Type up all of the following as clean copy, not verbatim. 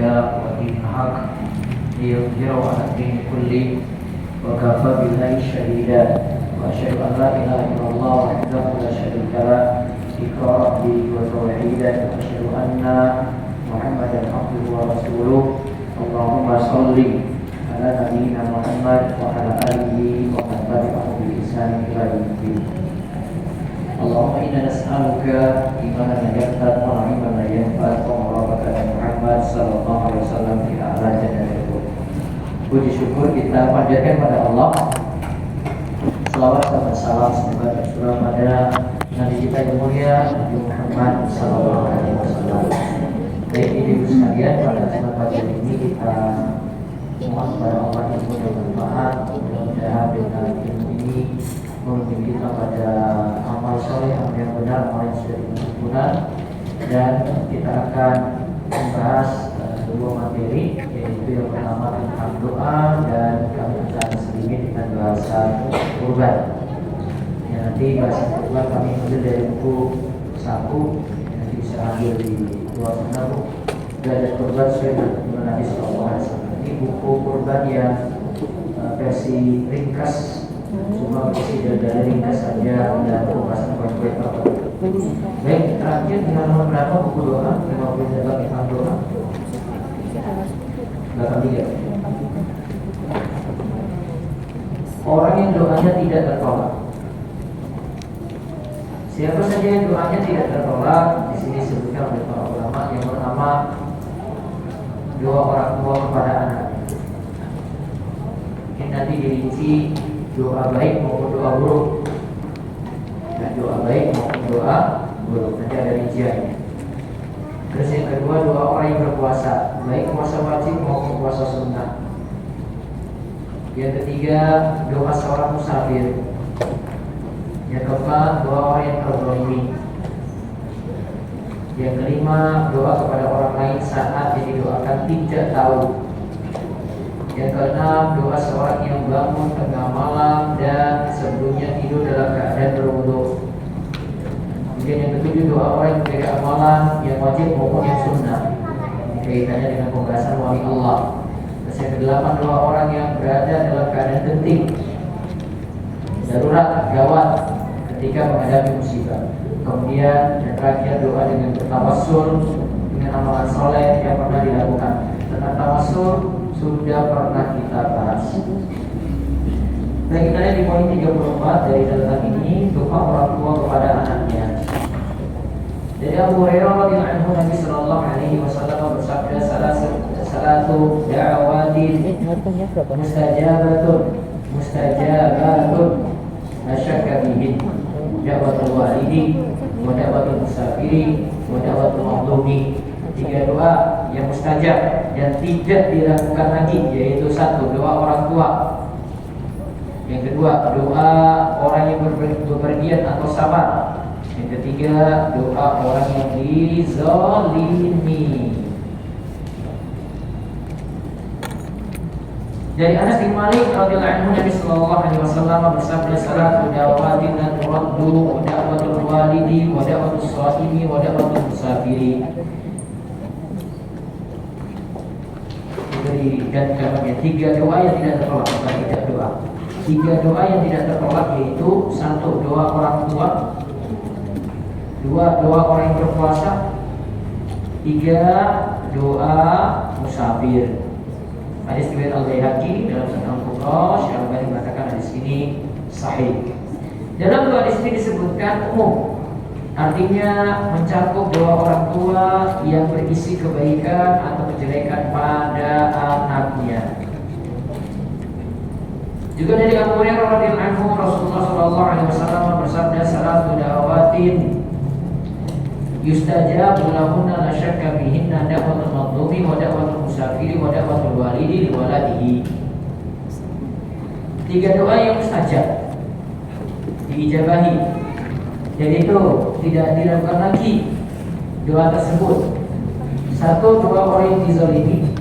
الله ودين الحق ليظهره على الدين كله وكفى بالله شهيدا وأشهد أن لا إله إلا الله وحده لا شريك له إقرارا به وتوحيدا وأشهد أن محمدا عبده ورسوله اللهم صل على نبينا محمد وعلى آله ومن تبعه بإحسان إلى يوم الدين. اللهم إنا نسألك إيمانا يقظة وعلما لا ينفد ومرافقة محمد sallallahu alaihi wasallam di a'la jannah. Puji syukur kita panjatkan pada Allah. Selawat dan salam semoga tercurah pada Nabi kita yang mulia Nabi Muhammad sallallahu alaihi wasallam. Baik ibu sekalian, pada kesempatan ini kita mohon kepada Allah yang bermanfaat, mudah-mudahan dengan ilmu ini membimbing kita pada amal soleh, amal yang benar, amal yang sudah dilakukan. Dan kita akan membahas dua materi, yaitu yang pertama tentang doa dan kami akan sedikit dengan bahasan kurban. Ya, nanti bahasan kurban kami ambil dari buku saku, nanti bisa ambil di luar sana bu. Belajar kurban sesuai dengan Nabi Sallallahu Alaihi Wasallam. Ini buku kurban yang versi ringkas, cuma berisi dari ringkas saja dan pembahasan poin-poin tertentu. Baik, terakhir dengan nomor berapa buku doa? 58 tentang doa. 83. Orang yang doanya tidak tertolak. Siapa saja yang doanya tidak tertolak, di sini disebutkan oleh para ulama. Yang pertama, doa orang tua kepada anak. Ini nanti dirinci doa baik maupun doa buruk. Dan doa baik maupun doa buruk, nanti ada rinciannya. Terus yang kedua, doa orang yang berpuasa, baik puasa wajib maupun puasa sunnah. Yang ketiga, doa seorang musafir. Yang keempat, doa orang yang terzalimi. Yang kelima, doa kepada orang lain saat yang didoakan tidak tahu. Yang keenam, doa seorang yang bangun tengah malam dan sebelumnya tidur dalam keadaan berwudu. Kemudian yang ketujuh, doa orang yang menjaga amalan yang wajib maupun yang sunnah. Ini kaitannya dengan pembahasan wali Allah. Terus yang kedelapan, doa orang yang berada dalam keadaan genting, darurat, gawat ketika menghadapi musibah. Kemudian yang terakhir, doa dengan bertawassul dengan amalan soleh yang pernah dilakukan. Tentang tawassul sudah pernah kita bahas. Nah, kita lihat di poin 34 dari catatan ini, doa orang tua kepada anaknya. Dari Abu Hurairah radhiyallahu anhu, Nabi sallallahu alaihi wasallam bersabda, salatu da'awatin mustajabatun la syakka fihin, da'watul walidi wa da'watul musafiri wa da'watul mazlumi. Tiga doa yang mustajab yang tidak dilakukan lagi, yaitu satu, doa orang tua. Yang kedua, doa orang yang bepergian atau sabar. Yang ketiga, doa orang yang dizalimi. Dari Anas bin Malik radhiyallahu anhu, Nabi sallallahu alaihi wasallam bersabda, salatu da'watin la turaddu wa da'watul walidi wa da'watus shaimi wa da'watul musafiri. Dan kabarnya tiga doa yang tidak tertolak, bukan tidak doa. Tiga doa yang tidak tertolak, yaitu satu, doa orang tua. Dua, doa orang yang berpuasa. Tiga, doa musafir. Hadis riwayat Al-Baihaqi dalam Sunan Al-Kubra. Syekh Al-Albani mengatakan hadis ini sahih. Dalam doa di sini disebutkan umum, artinya mencakup doa orang tua yang berisi kebaikan atau kejelekan pada anaknya. Juga dari Abu Hurairah radhiyallahu anhu, Rasulullah sallallahu alaihi wasallam bersabda, salatu da'awatin yustajabu lahunna la syakka fihinna, da'watul madlumi wa da'watul musafiri wa da'watul walidi li waladihi. Tiga doa yang mustajab diijabahi, dan itu tidak dilakukan lagi doa tersebut. Satu, doa orang yang dizalimi.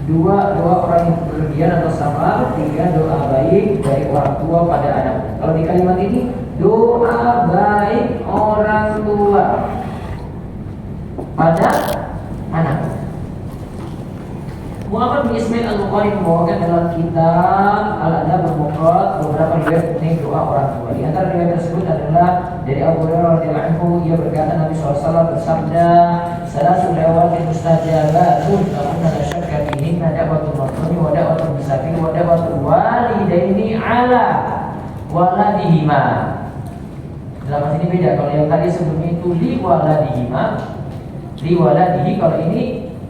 Dua, doa orang yang berlebihan atau sabar. Tiga, doa baik dari orang tua pada anak. Kalau di kalimat ini, doa baik orang tua pada anak. Muhammad bin Ismail Al-Bukhari membawakan dalam kitab Al-Adab Al-Mufrad beberapa riwayat tentang doa orang tua. Di antara riwayat tersebut adalah dari Abu Hurairah radhiyallahu anhu, ia berkata Nabi SAW bersabda, "Salasul dawatin mustajabatun, namun la syakka fihinna da'watul mazlumi wa da'watul musafir wa da'watul walidaini ala waladihima." Dalam ini beda. Kalau yang tadi sebelumnya itu li waladihima, li waladihi, kalau ini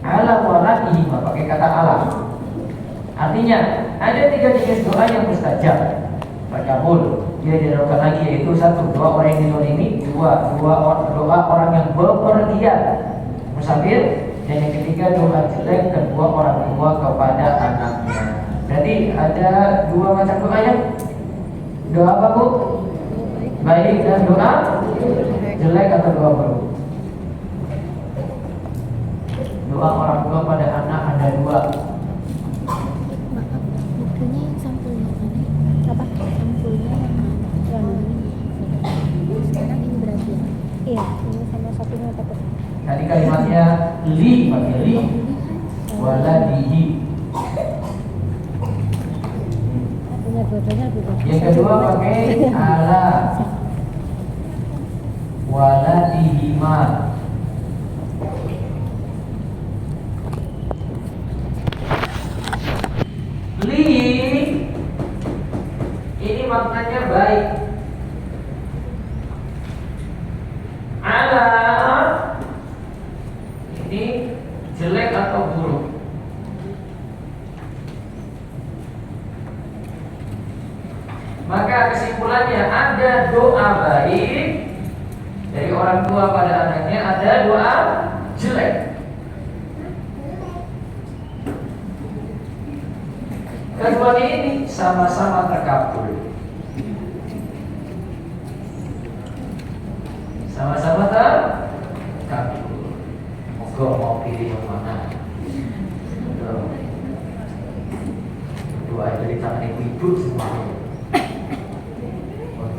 ala waladihi, pakai kata ala. Artinya ada 3 jenis doa yang mustajab, makabul. Dia dilakukan lagi, yaitu 1 doa orang yang dizalimi, 2 doa orang yang bepergian, musafir, dan yang ketiga doa jelek kedua orang tua kepada anaknya. Berarti ada 2 macam doa yang doa apa Bu? Baik dan doa jelek atau doa buruk. Doa orang tua pada anak ada 2. Bukunya yang sampulnya tadi apa? Sampulnya yang sekarang ini berarti ya? Iya, ini sama satunya takut. Tadi kalimatnya li pakai li waladihi. Punya dua-duanya lebih bagus. Yang kedua pakai ala waladihima. Li ini maknanya baik. Ala ini jelek atau buruk. Maka kesimpulannya ada doa baik dari orang tua pada anaknya, ada doa jelek. Keduanya ini sama-sama terkabul, sama-sama terkabul. Moga mau pilih yang mana? Doa itu di tangan ibu-ibu semua.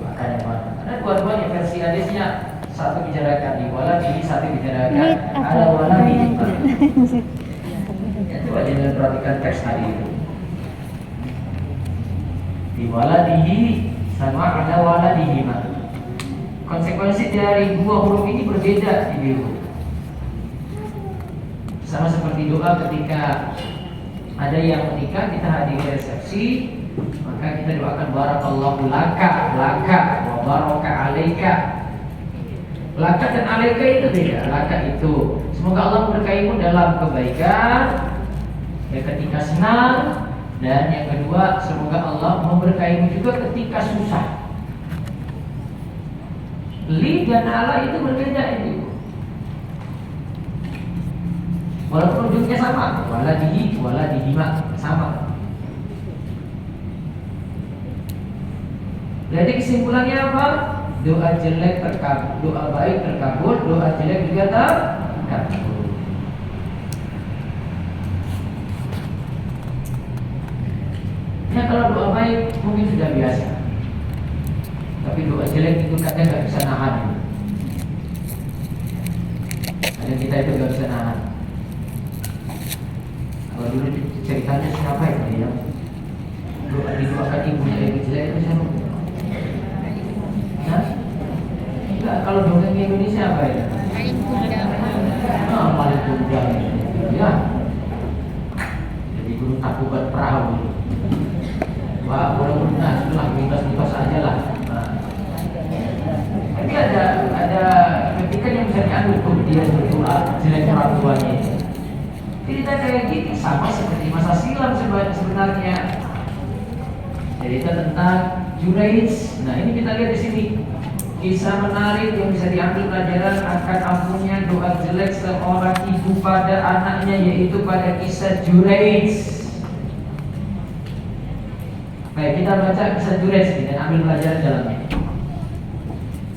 Akan yang mana? Karena dua-duanya versi hadisnya, satu bicarakan di wala, ini satu bicarakan ala wala ini. Ya, coba jangan perhatikan teks tadi itu. Di waladihi sama ala waladihi. Konsekuensi dari 2 huruf ini berbeda di biru. Sama seperti doa ketika ada yang menikah, kita hadiri resepsi, maka kita doakan barakallahu laka wa baraka alaika. Laka dan alaika itu beda. Laka itu semoga Allah memberkahimu dalam kebaikan ya ketika senang, dan yang kedua semoga Allah memberkahimu juga ketika susah. Li dan ala itu berbeda itu. Walaupun ujungnya sama, waladihi, waladihima, sama. Jadi kesimpulannya apa? Doa jelek terkabul, doa baik terkabul, doa jelek juga terkabul. Ya kalau doa baik mungkin sudah biasa, tapi doa jelek itu kadang nggak bisa nahan. Kadang kita itu nggak bisa nahan. Kalau dulu ceritanya siapa ya? Doa didoakan ibunya ibu jelek itu siapa? Nah, enggak, kalau dongeng Indonesia apa ya? Paling mudah. Paling mudah ya. Jadi gunung Tangkuban perahu itu. Wah, mudah-mudahan nah, setelah bebas aja lah. Nah. Tapi ada ketika yang bisa diambil tuh dia berdoa jelek orang tuanya. Cerita kayak gini sama seperti masa silam sebenarnya. Cerita tentang Juraij. Nah ini kita lihat di sini kisah menarik yang bisa diambil pelajaran akan ampunnya doa jelek seorang ibu pada anaknya, yaitu pada kisah Juraij. Baik, kita baca kisah Juraij dan ambil pelajaran dalamnya.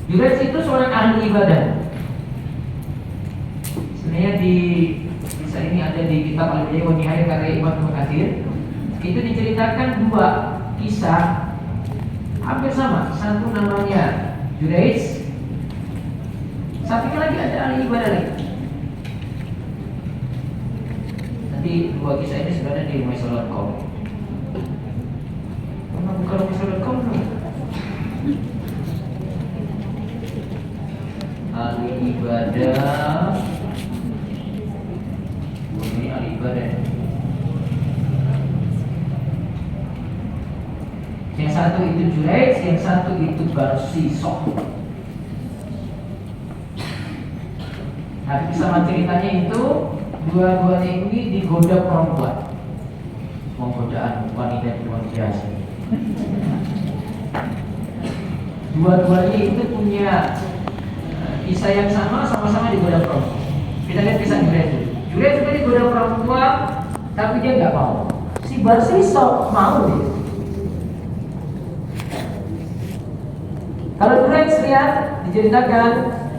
Juraij itu seorang ahli ibadah. Sebenarnya di kisah ini ada di kitab Al-Bidayah wa Nihayah karya Imam Ibnu Katsir. Itu diceritakan 2 kisah hampir sama. Satu namanya Juraij, satunya lagi ada ahli ibadah lagi. Nanti dua kisah ini sebenarnya di Maisal.com. Bukan Maisal.com tuh. Ahli ibadah. Ini ahli ibadah. Yang satu itu Juraij, yang satu itu Barsisok. Nah, sama ceritanya itu dua-duanya ini digoda perempuan. Godaan wanita yang luar biasa. Dua-duanya itu punya kisah yang sama-sama digoda perempuan. Kita lihat kisah Juraij dulu. Juraij juga digoda perempuan, tapi dia nggak mau. Si Barsisok mau dia. Kalau Juraij lihat diceritakan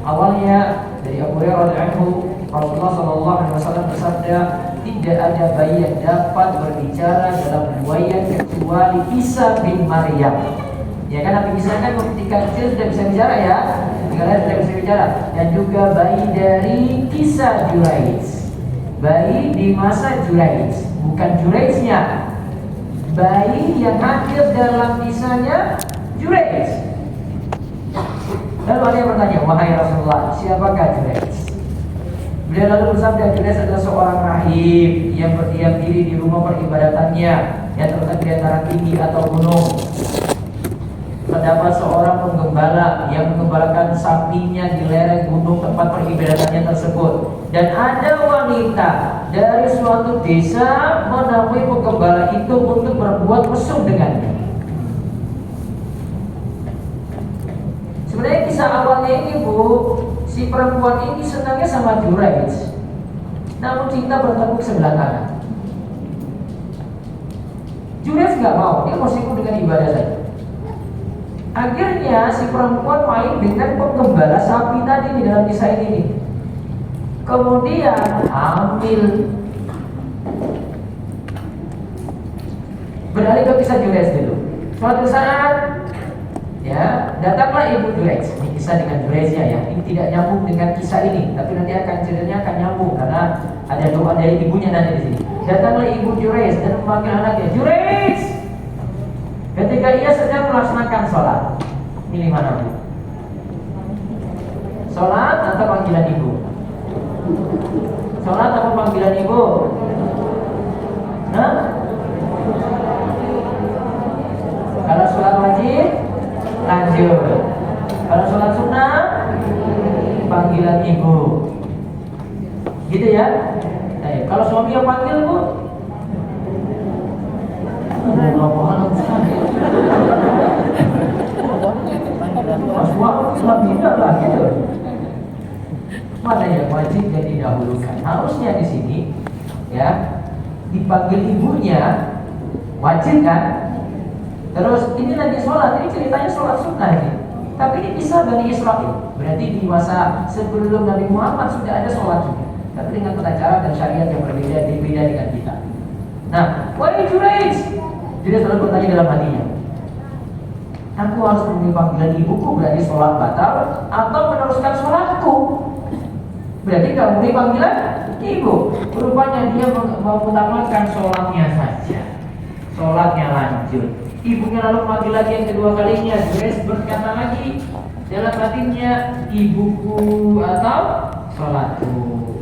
awalnya dari Abu Hurairah radhiyallahu Rasulullah sallallahu alaihi wasallam bersabda, tidak ada bayi yang dapat berbicara dalam riwayat kecuali Isa bin Maryam. Ya kan, Nabi Isa kan ketika kecil sudah bisa bicara ya, ketika lahir sudah bisa bicara. Dan juga bayi dari kisah Juraij, bayi di masa Juraij, bukan Juraijnya, bayi yang hadir dalam kisahnya Juraij. Lalu ada yang bertanya, wahai Rasulullah, siapakah Juraij? Beliau lalu bersabda, Juraij adalah seorang rahib yang berdiam diri di rumah peribadatannya yang terletak di antara tinggi atau gunung. Terdapat seorang penggembala yang menggembalakan sapinya di lereng gunung tempat peribadatannya tersebut. Dan ada wanita dari suatu desa menemui penggembala itu untuk berbuat mesum dengannya. Sebenarnya kisah awalnya ini, Bu, si perempuan ini senangnya sama Juraij, namun cinta bertepuk sebelah kanan. Juraij nggak mau, dia mau sibuk dengan ibadah saja. Akhirnya si perempuan main dengan penggembala sapi tadi di dalam kisah ini. Kemudian hamil. Beralih ke kisah Juraij dulu. Suatu saat, ya, datanglah ibu Juraij. Ini kisah dengan Juraijnya ya. Ini tidak nyambung dengan kisah ini, tapi nanti ceritanya akan nyambung karena ada doa dari ibunya nanti di sini. Datanglah ibu Juraij dan memanggil anaknya, Juraij. Ketika ia sedang melaksanakan sholat, pilih mana, Bu? Sholat atau panggilan ibu? Sholat atau panggilan ibu? Nah, kalau sholat wajib lanjut, kalau sholat sunnah panggilan ibu, gitu ya. Kalau suami yang panggil, Bu, tidak lah gitu. Mana yang wajib dan didahulukan? Harusnya di sini ya dipanggil ibunya, wajib kan? Terus ini lagi sholat, ini ceritanya sholat sunnah ini. Tapi ini kisah Bani Israil. Berarti di masa sebelum Nabi Muhammad sudah ada sholat juga, tapi dengan tata cara dan syariat yang berbeda dengan kita. Nah, wahai Juraij, Juraij selalu bertanya dalam hatinya, aku harus memenuhi panggilan ibuku, berarti sholat batal, atau meneruskan sholatku, berarti gak memenuhi panggilan ibu. Rupanya dia mengutamakan sholatnya saja, sholatnya lanjut. Ibunya lalu memanggil lagi yang kedua kalinya. Juraij berkata lagi dalam hatinya, ibuku atau sholatku.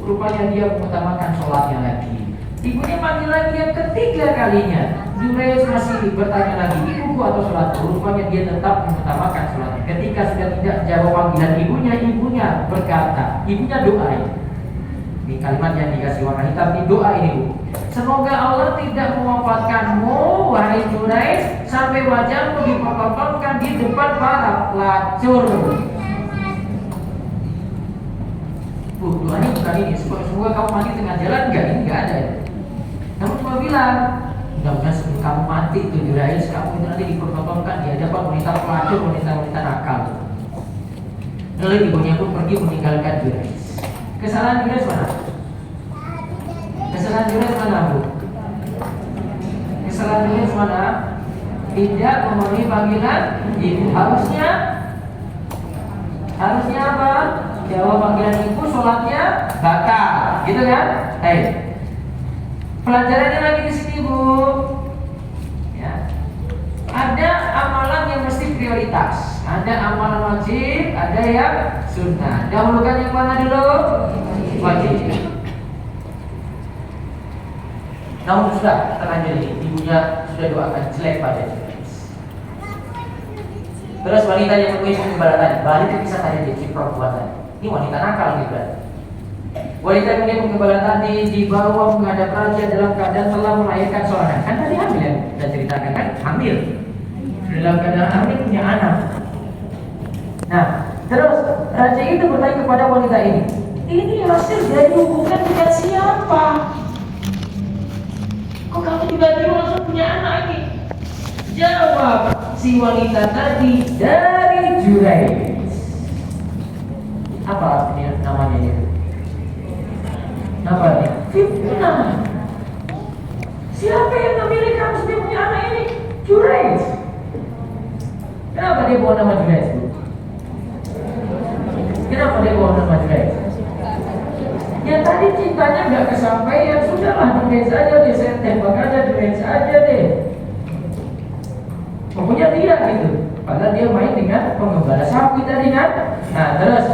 Rupanya dia mengutamakan sholatnya lagi. Ibunya panggil lagi yang ketiga kalinya. Juraij masih bertanya lagi, ibuku atau sholatku? Rupanya dia tetap mengutamakan sholatnya. Ketika sudah tidak jawab panggilan ibunya berkata, ibunya doa ini. Ini kalimat yang dikasih warna hitam, ini doa ini, Bu. Semoga Allah tidak mewafatkanmu, wahai Juraij, sampai wajahmu dipertontonkan di depan para pelacur. Bu, doanya bukan ini. Semoga kamu mati tengah jalan, enggak, ini enggak ada ya. Namun cuma bilang, mudah-mudahan sebelum kamu mati itu Juraij, kamu itu nanti dipertontonkan di hadapan wanita pelacur, wanita nakal. Lalu ibunya pun pergi meninggalkan Juraij. Kesalahan Juraij mana? Kesalahan Juraij mana, Bu? Kesalahan Juraij mana? Tidak memenuhi panggilan ibu. Harusnya apa? Jawab panggilan ibu, sholatnya batal, gitu kan? Pelajarannya lagi di sini, Bu. Ya. Ada amalan yang mesti prioritas, ada amalan wajib, ada yang sunnah. Dahulukan yang mana dulu? Wajib. Namun sudah terlanjur ini, ibunya sudah doakan jelek pada jenis. Terus wanita yang menemui pengembala tadi, balik ke kisah tadi si perempuan tadi. Ini wanita nakal gitu kan. Wanita yang menemui pengembala tadi dibawa menghadap raja dalam keadaan telah melahirkan seorang. Kan tadi hamil ya, kita ceritakan kan hamil. Dalam keadaan hamil punya anak. Nah, terus raja itu bertanya kepada wanita ini hasil dari hubungan dengan siapa? Kok kamu tiba-tiba langsung punya anak ini? Jawab si wanita tadi, dari Juraij. Apa artinya namanya itu? Namanya fitnah. Siapa yang memilih kamu sudah punya anak ini? Juraij. Kenapa dia bawa nama Juraij? Kenapa dia bawa nama Juraij? Ya tadi cintanya nggak kesampaian, sudahlah Juraij aja deh, saya tembak aja Juraij aja deh. Pokoknya dia gitu. Padahal dia main dengan pengembala sapi tadi kan. Nah terus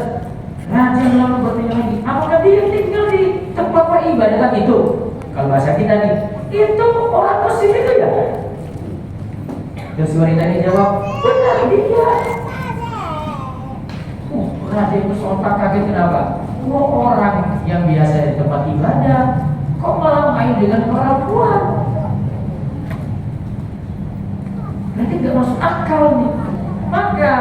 raja lalu bertanya lagi, apakah dia tinggal di tempat peribadatan itu? Kalau bahasa kita nih, itu orang Mesir itu ya? Terus wanita ini jawab, benar dia. Raja itu sontak kaget, kenapa? Orang yang biasa di tempat ibadah kok malah main dengan perempuan? Nanti tidak masuk akal nih. Maka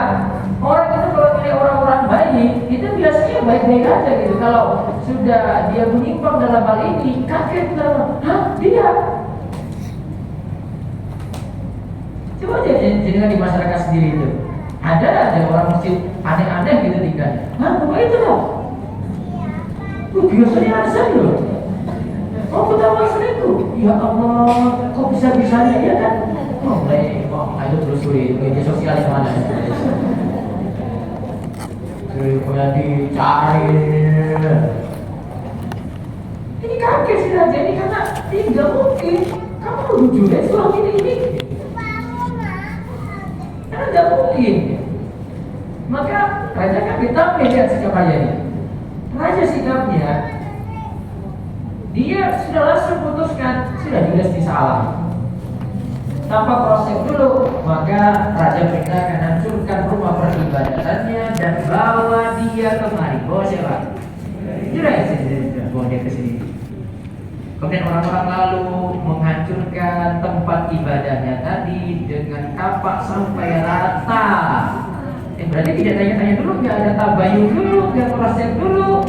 orang itu kalau milih orang-orang baik, itu biasanya baik-baik aja gitu. Kalau sudah dia menyimpang dalam hal ini, kaget lah. Hah? Dia? Coba aja jenengan di masyarakat sendiri itu. Ada aja orang masjid aneh-aneh gitu tinggalnya. Hah? Apa itu loh? Biasanya ada loh. Oh, ketahuan selingkuh. Ya Allah, kok bisa-bisanya ya kan? Oh, ayo telusuri media sosial yang mana? Sudah dicari. Ini kaget sih raja ini karena tidak mungkin kamu nuduh Juraij suami ini. Karena tidak mungkin. Maka raja kan kita lihat sikap raja ini. Raja sikapnya, dia sudah langsung putuskan, sudah jelas disalah. Tanpa proses dulu, maka raja perintahkan hancurkan rumah peribadatannya dan bawa dia kemari. Bawa siapa? Juraij, bawa dia ke sini. Kemudian orang-orang lalu menghancurkan tempat ibadahnya tadi dengan kapak sampai rata. Berarti tidak tanya-tanya dulu, nggak ada tabayun dulu, nggak proses dulu.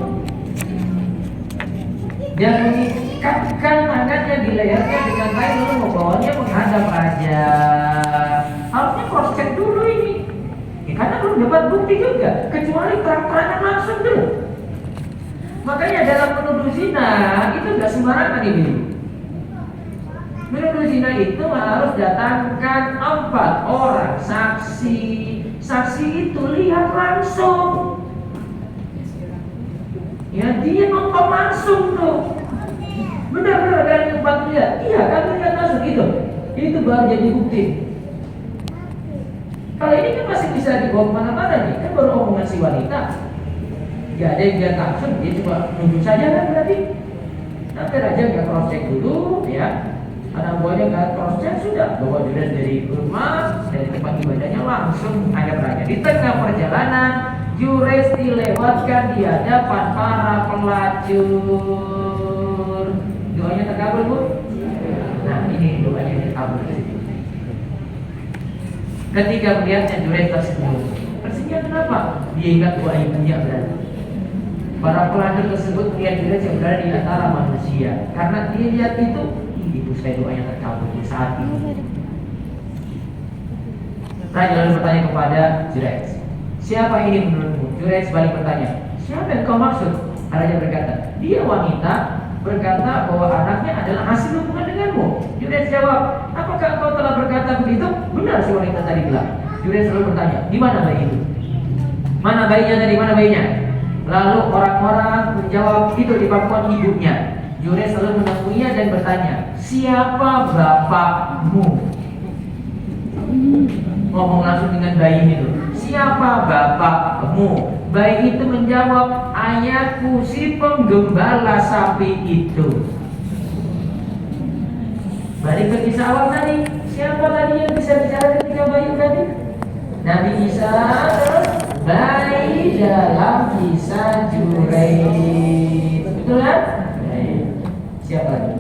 Dan ikatkan tangannya di lehernya dengan kain lalu membawanya menghadap raja. Harusnya cross check dulu ini. Karena belum dapat bukti juga, kecuali terang-terangan langsung dulu. Makanya dalam menuduh zina itu nggak sembarangan ini. Menuduh zina itu harus datangkan 4 orang saksi. Saksi itu lihat langsung. Ya dia nonton langsung tuh. Benar-benar dari tempat lihat. Iya, kamu lihat langsung itu. Itu baru jadi bukti. Kalau ini kan masih bisa dibawa kemana-mana nih. Kan baru omongan si wanita. Gak ada yang lihat langsung, dia cuma nuduh saja kan berarti. Tapi raja nggak cross check dulu, ya. Anak buahnya nggak cross check, sudah bawa Juraij dari rumah, dari tempat ibadahnya langsung hadap raja. Di tengah perjalanan, Juraij dilewatkan di hadapan para pelacur. Doanya terkabul, Bu? Nah, ini doanya terkabul. Ketika melihatnya, Juraij tersenyum. Tersenyum kenapa? Dia ingat doa ibunya berarti. Para pelacur tersebut melihat Juraij yang berada di antara manusia. Karena dia lihat itu, ibu saya doanya terkabul di saat ini. Raja lalu bertanya kepada Juraij, siapa ini menurutmu? Juraij balik bertanya, siapa yang kau maksud? Raja berkata, dia wanita berkata bahwa anaknya adalah hasil hubungan denganmu. Juraij jawab, apakah kau telah berkata begitu? Benar si wanita tadi bilang. Juraij lalu bertanya, di mana bayi itu? Mana bayinya tadi? Mana bayinya? Lalu orang-orang menjawab, itu di pangkuan ibunya. Juraij selalu menemuinya dan bertanya, siapa bapakmu? Ngomong langsung dengan bayi itu, siapa bapakmu? Bayi itu menjawab, ayahku si penggembala sapi itu. Balik ke kisah awal tadi, siapa tadi yang bisa bicara ketika bayi tadi? Nabi Isa, terus bayi dalam kisah Juraij. Betul kan? Siapa lagi?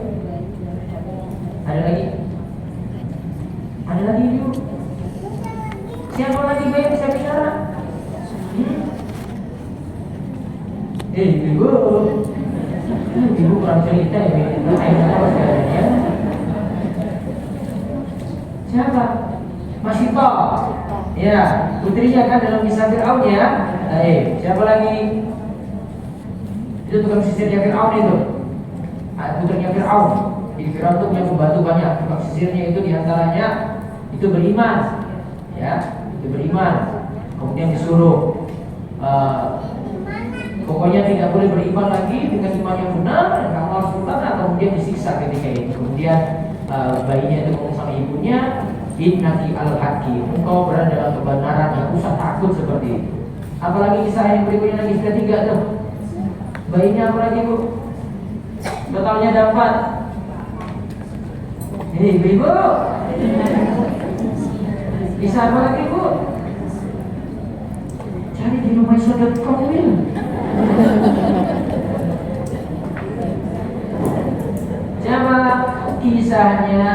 Ada lagi? Ada lagi yuk. Siapa lagi bayi bisa bicara? Ibu, ibu kurang cerita ya. Ya. Siapa? Masito. Ya, putrinya kan dalam kisah Fir'aun ya. Siapa lagi? Itu tukang sisirnya Fir'aun itu. Putrinya Fir'aun. Jadi Fir'aun itu punya pembantu banyak. Tukang sisirnya itu diantaranya itu beriman, ya, itu beriman. Kemudian disuruh, pokoknya tidak boleh beriman lagi dengan iman yang benar. Dan kamu harus berkata, kemudian disiksa ketika itu. Kemudian bayinya itu ngomong sama ibunya, innaki al-hakim, engkau berada dalam kebenaran, yang usah takut seperti itu. Apalagi kisah yang berikutnya lagi ketiga tuh, bayinya apa lagi bu? Totalnya dapat. Ini ibu. Kisah apa lagi bu? Cari di rumah Isa.com ini. Siapa? Kisahnya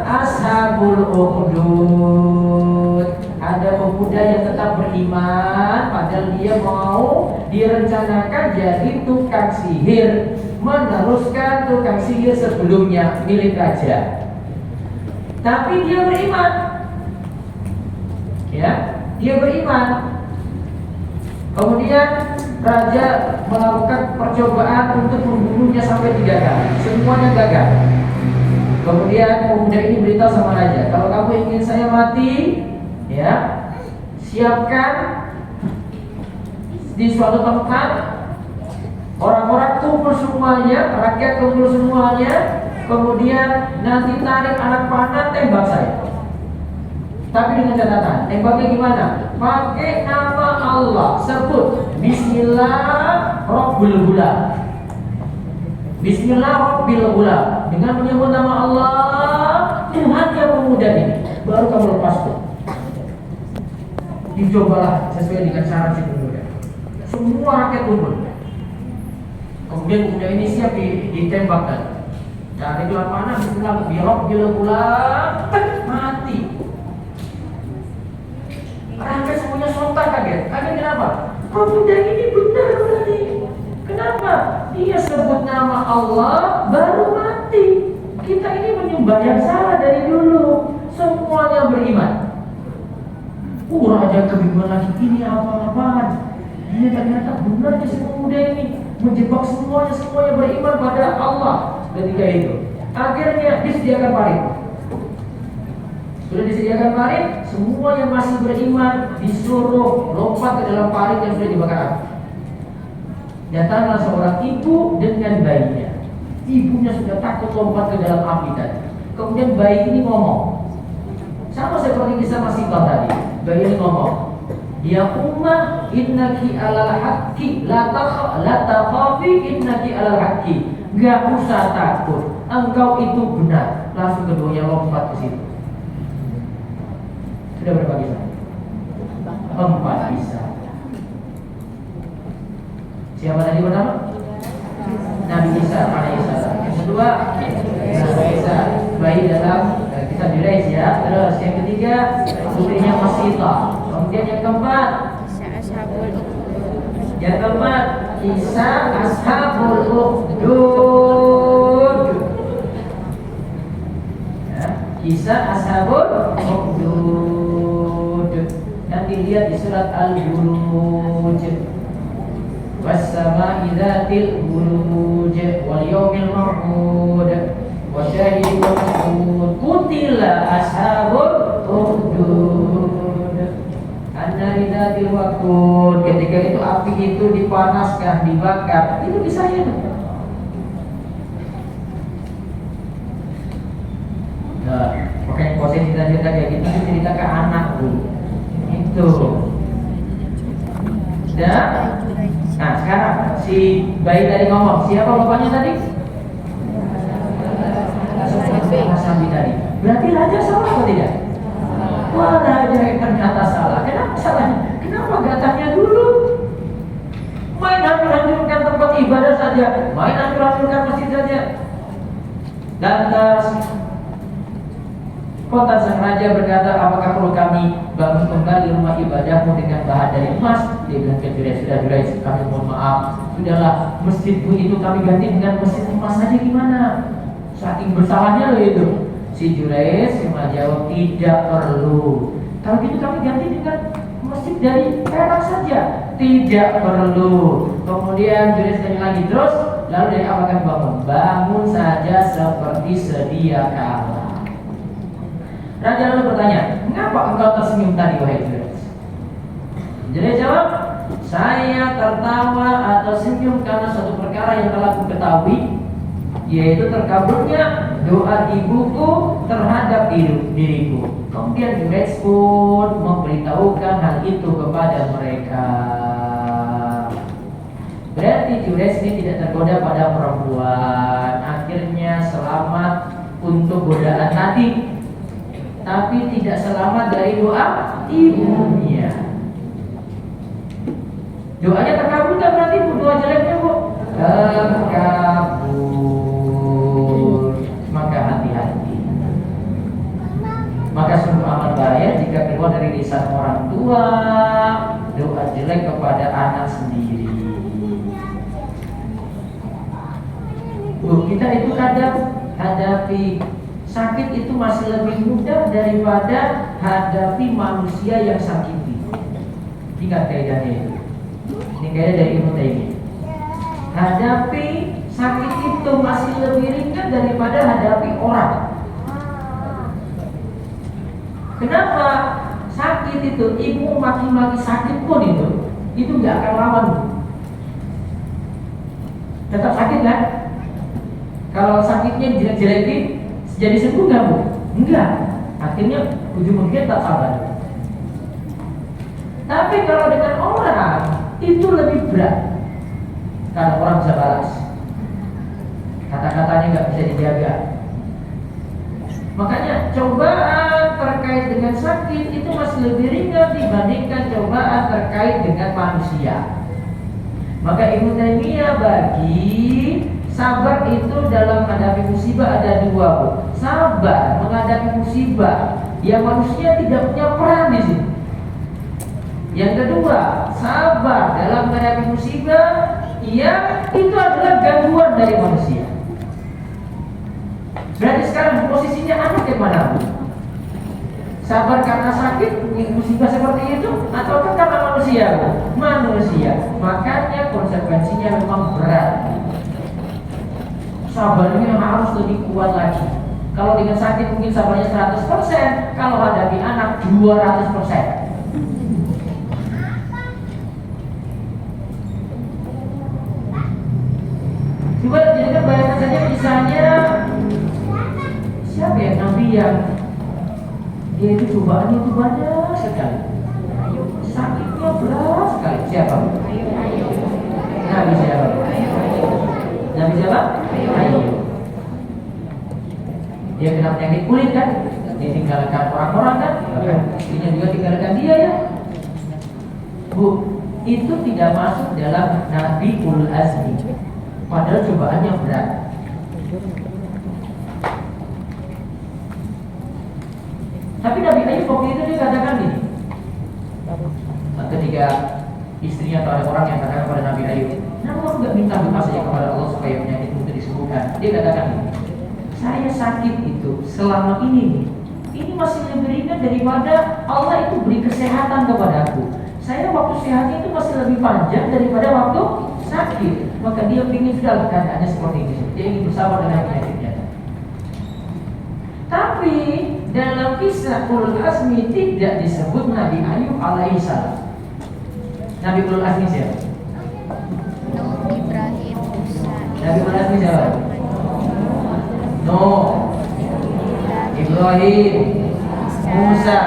Ashabul Ukhdud. Ada pemuda yang tetap beriman, padahal dia mau direncanakan jadi tukang sihir, meneruskan tukang sihir sebelumnya milik raja. Tapi dia beriman, ya, dia beriman. Kemudian raja melakukan percobaan untuk membunuhnya sampai 3 kali, semuanya gagal. Kemudian pemuda ini beritahu sama raja, kalau kamu ingin saya mati, ya, siapkan di suatu tempat, orang-orang kumpul semuanya, rakyat kumpul semuanya, kemudian nanti tarik anak panah, tembak saya. Tapi dengan catatan, tembaknya gimana? Pakai nama Allah, sebut Bismillah Rabbil Ghulam. Bismillah Rabbil Ghulam. Dengan menyebut nama Allah, Tuhannya pemuda ini, baru kamu lepas tuh. Dicobalah sesuai dengan cara si pemuda. Semua rakyat kumpul. Kemudian pemuda ini siap ditembakkan. Dari gelang panah, Bismillah Rabbil Ghulam, mati. Rakyat semuanya sontak kaget. Kaget kenapa? Pemuda ini benar berarti. Kenapa? Dia sebut nama Allah baru mati. Kita ini menyembah yang salah dari dulu. Semuanya beriman. Raja kebingungan lagi, ini apa-apaan? Dia ternyata benar si pemuda ini menjebak semuanya beriman pada Allah ketika itu. Akhirnya disediakan parit. Sudah disediakan parit, semua yang masih beriman disuruh lompat ke dalam parit yang sudah dibakar api. Datanglah seorang ibu dengan bayinya. Ibunya sudah takut lompat ke dalam api tadi. Kemudian bayi ini ngomong, sama seperti kisah Masito tadi. Bayi ini ngomong, ya ummah innaki alal haqqi la takhafi innaki alal haqqi. Gak usah takut, engkau itu benar. Langsung keduanya lompat ke situ. Sudah berapa kisah? 4 kisah. Siapa tadi pertama? Nabi Isa alaihissalam. Yang kedua, Nabi Isa, bayi dalam kisah Juraij ya. Terus yang ketiga, putrinya Masito. Kemudian yang keempat, kisah Ashabul Ukhdud. Ya, kisah Ashabul Ukhdud. Nanti lihat di surat Al-Buruj. Was-sama'i dzatil buruj wal yawmil maw'ud wa syahidin wa mashhud. Qutila ashabul ukhdud annari dzatil waqud. Ketika itu api itu dipanaskan, dibakar. Itu kisahnya. cerita kayak gitu, cerita ke anak dulu. Itu. Dan, nah sekarang si bayi tadi ngomong, siapa bapaknya tadi? Hasan tadi. Berarti raja salah atau tidak? Wah, raja yang ternyata salah. Kenapa salahnya? Kenapa gak tanya dulu? Main hancur-hancurkan tempat ibadah saja, main hancur-hancurkan masjid saja. Lantas kota sang raja berkata, apakah perlu kami bangun kembali rumah ibadahmu dengan bahan dari emas? Dia bilang ke Juraij, sudah Juraij, kami mohon maaf, sudahlah, masjidmu itu kami ganti dengan masjid emas saja, gimana? Saking bersalahnya loh itu. Si Juraij cuma jawab, tidak perlu. Kalau gitu kami ganti dengan masjid dari perak saja. Tidak perlu. Kemudian Juraij tanya lagi, terus lalu dari apa kami bangun? Bangun saja seperti sedia kala. Raja lalu bertanya, mengapa engkau tersenyum tadi wahai Juraij? Juraij jawab, saya tertawa atau senyum karena suatu perkara yang telah ku ketahui, yaitu terkabulnya doa ibuku terhadap diriku. Kemudian Juraij pun memberitahukan hal itu kepada mereka. Berarti Juraij ini tidak tergoda pada perempuan, akhirnya selamat untuk godaan tadi, tapi tidak selamat dari doa ibunya. Doanya terkabul kan berarti bu, doa jeleknya bu? Terkabul. Maka hati-hati. Maka sungguh amat bahaya jika keluar dari lisan orang tua doa jelek kepada anak sendiri. Bu, kita itu kadang hadapi sakit itu masih lebih mudah daripada hadapi manusia yang sakiti. Ingat kaidahnya itu. Ini kaidah dari Ibnu Taimiyah. Hadapi sakit itu masih lebih ringan daripada hadapi orang. Kenapa? Sakit itu, ibu maki-maki sakit pun itu nggak akan lawan. Tetap sakit kan? Kalau sakitnya jelek-jelekin, jadi sembuh nggak bu? Enggak. Akhirnya ujung-ujungnya tak sabar. Tapi kalau dengan orang itu lebih berat, karena orang bisa balas, kata-katanya nggak bisa dijaga. Makanya cobaan terkait dengan sakit itu masih lebih ringan dibandingkan cobaan terkait dengan manusia. Maka Ibnu Taimiyah bagi sabar itu dalam menghadapi musibah ada dua, Bu. Sabar menghadapi musibah yang manusia tidak punya peran di sini. Yang kedua, sabar dalam menghadapi musibah yang itu adalah gangguan dari manusia. Berarti sekarang posisinya anak yang mana? Sabar karena sakit, musibah seperti itu, atau karena manusia? Manusia. Makanya konsekuensinya memang berat. Sabarnya harus lebih kuat lagi. Kalau dengan sakit mungkin sabarnya 100%, kalau hadapi anak 200%. Coba jadikan bayangkan saja misalnya siapa ya Nabi yang dia itu cobaannya itu banyak sekali, sakitnya berat sekali. Siapa? Nabi siapa? Nabi siapa? Ayub. Dia kena penyakit kulit kan, ditinggalkan orang-orang kan, bahkan istrinya juga tinggalkan dia ya. Bu, itu tidak masuk dalam Nabi Ulul Azmi. Padahal cobaannya berat. Tapi Nabi Ayub waktu itu dia katakan gini, ketika istrinya atau ada orang yang katakan kepada Nabi Ayub, kenapa kamu gak minta doa saja kepada Allah supaya penyakitmu itu disembuhkan? Dia katakan gini, saya sakit itu selama ini masih lebih ringan daripada Allah itu beri kesehatan kepadaku. Saya waktu sehatnya itu masih lebih panjang daripada waktu sakit. Maka dia ingin sudah keadaannya seperti ini. Dia ingin bersama dengan penyakitnya. Tapi dalam kisah Ulul Azmi tidak disebut Nabi Ayub alaihissalam. Nabi Ulul Azmi siapa? Ibrahim, Musa. Nabi Ulul Azmi siapa? Nuh, Ibrahim, Musa,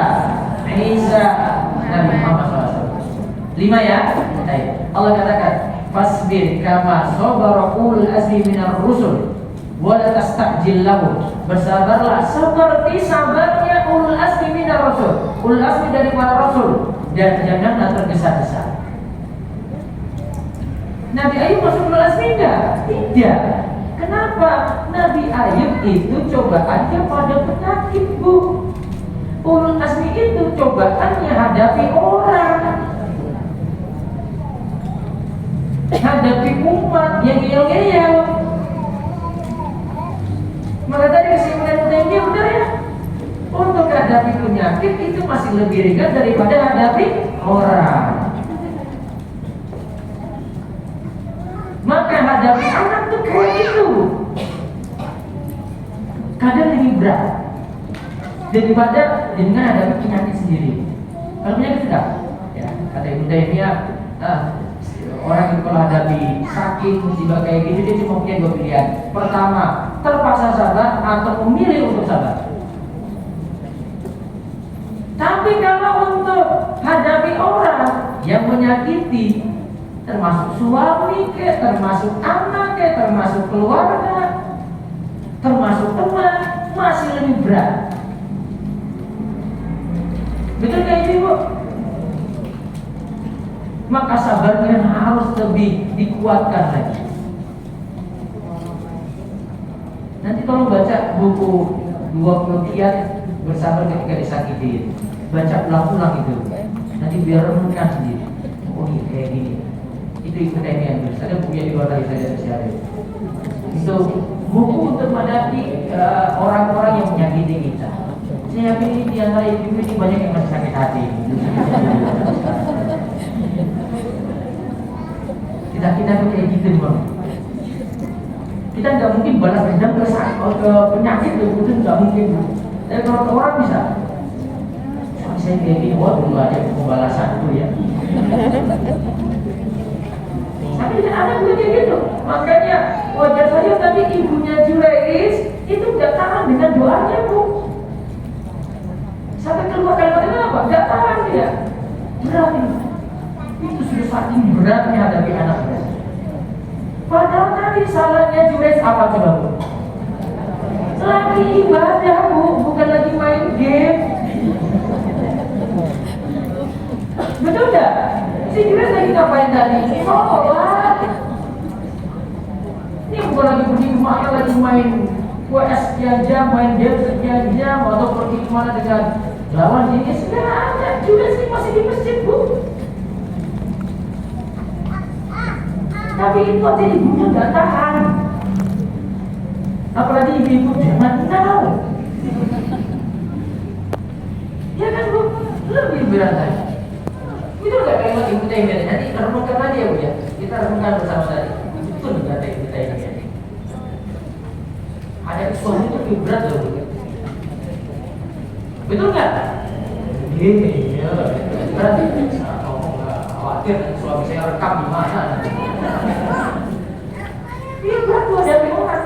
Isa, Nabi Muhammad SAW. 5 ya. Baik. Allah katakan, fasbir kama sabara ulul azmi minar rusul wa la tastajil lahum. Bersabarlah seperti sabarnya ulul azmi minar rusul. Ulul azmi dari para rasul, dan janganlah tergesa-gesa. Nabi Ayub masuk ulul azmi enggak? Tidak. Kenapa? Nabi Ayub itu cobaannya pada penyakit, Bu. Ulul azmi itu cobaannya hadapi orang, hadapi umat yang ngeyel-ngeyel. Maka tadi kesimpulan dia benar ya. Untuk hadapi penyakit itu masih lebih ringan daripada hadapi orang. Maka hadapi anak tuh kayak itu, kadang lebih berat daripada dengan hadapi penyakit sendiri. Kalau penyakit tidak, ya kata Ibnu Taimiyah, orang itu kalau hadapi sakit musibah kayak gitu dia cuma punya 2 pilihan. Pertama, terpaksa sabar atau memilih untuk sabar. Tapi kalau untuk hadapi orang yang menyakiti, termasuk suami ke, termasuk anak ke, termasuk keluarga, termasuk teman, masih lebih berat. Betul kayak ini, Bu? Maka sabarnya harus lebih dikuatkan lagi. Nanti tolong baca buku 20 kiat bersabar ketika disakiti. Baca ulang-ulang itu. Nanti biar renungkan sendiri. Oh iya kayak gini. Itu ikut yang ada punya di luar dari saya sosial. Itu buku untuk menghadapi orang-orang yang menyakiti kita. Saya yakin ini di antara ibu ini banyak yang masih sakit hati. Kita kayak gitu, Bang. Kita nggak mungkin balas dendam ke penyakit itu nggak mungkin. Tapi kalau ke orang bisa. Saya kayak gini, wah dulu aja pembalasan itu ya. Tapi tidak ada gue kayak gitu. Makanya wajar saja tadi ibunya Jurais itu nggak tahan dengan doanya, Bu. Sampai keluar kalimat itu apa? Nggak tahan dia. Berat ini. Itu sudah saking beratnya hadapi anaknya. Padahal tadi salahnya Jurais apa coba, Bu? Lagi ibadah, Bu, bukan lagi main game. Betul nggak? Si Jurais lagi ngapain tadi? Sholat. Ini bukan lagi pergi kemana, lagi main WS sekian jam, main game sekian jam, atau pergi kemana dengan lawan jenis. Nggak ada. Jurais ini masih di masjid, Bu. Tapi itu aja ibunya nggak tahan. Apalagi ibu jangan tahu. Ya kan, Bu? Lebih berat lagi. Itu nggak kalimat Ibu Taimiyah. Nanti renungkan aja, Bu ya. Kita renungkan bersama tadi. Itu betul kata Ibu Taimiyah. Ada suami itu lebih berat loh, Bu. Betul nggak? Iya. Berarti ngomong nggak khawatir suami saya rekam di mana? Iya berat tuh hadapi orang.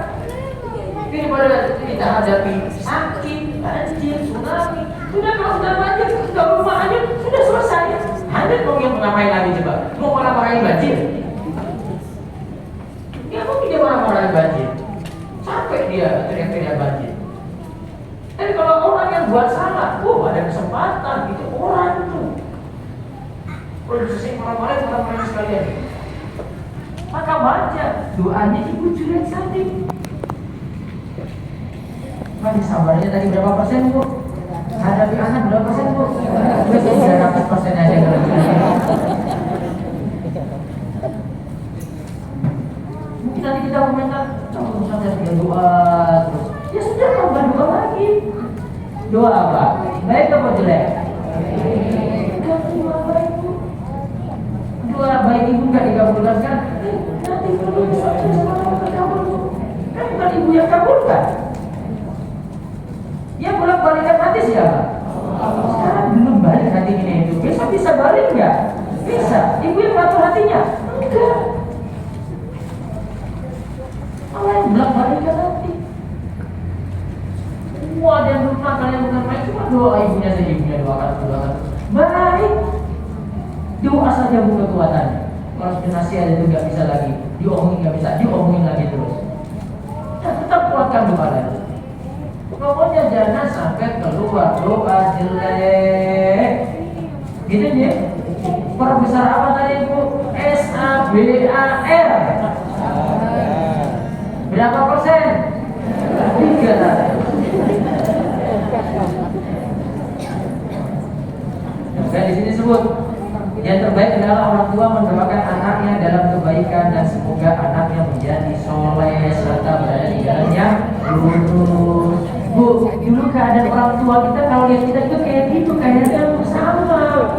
Daripada kita hadapi sakit, banjir, tsunami. Sudah kalau sudah banjir, sudah rumah aja sudah selesai. Anda mau yang mengapain lagi coba? Mau marah-marahin banjir? Ya mungkin dia marah-marahin banjir. Sampai dia teriak-teriak banjir. Tapi kalau orang yang buat salah, ada kesempatan itu orang itu. Kalau selesai marah-marahin sekalian. Maka baca doanya Ibu Jurais tadi. Mari sabarnya tadi berapa persen, Bu? Hadapi anak berapa persen, Bu? 300% aja kalau mungkin nanti kita komentar, coba saja dia doa terus. Ya sudah, tambah doa lagi. Doa apa? Baik apa jelek? Doa baik, Bu. Doa baik Ibu nggak dikabulkan kan? Nanti kalau suatu sama terkabul, kan bukan Ibu yang kabulkan. Ya bolak-balikan hati siapa? Sekarang belum balik hatinya itu. Besok bisa balik nggak? Bisa. Ibu yang ngatur hatinya? Enggak. Allah yang bolak-balikan hati. Semua ada yang rumah kalian bukan main, cuma doa ibunya saja, ibunya doakan. Baik, doa saja bukan kekuatannya. Kalau nasihat itu nggak bisa lagi, diomongin lagi terus. Tetap kuatkan doa lagi. Pokoknya jangan sampai keluar doa jelek. Gitu ya. Perbesar apa tadi Bu? SABAR. Berapa persen? 3 tadi. Dan di sini sebut yang terbaik adalah orang tua mendoakan anaknya dalam kebaikan dan semoga anaknya menjadi soleh serta berada di jalan yang lurus. Bu, dulu keadaan orang tua kita kalau lihat kita itu kayak gitu, kayaknya sama.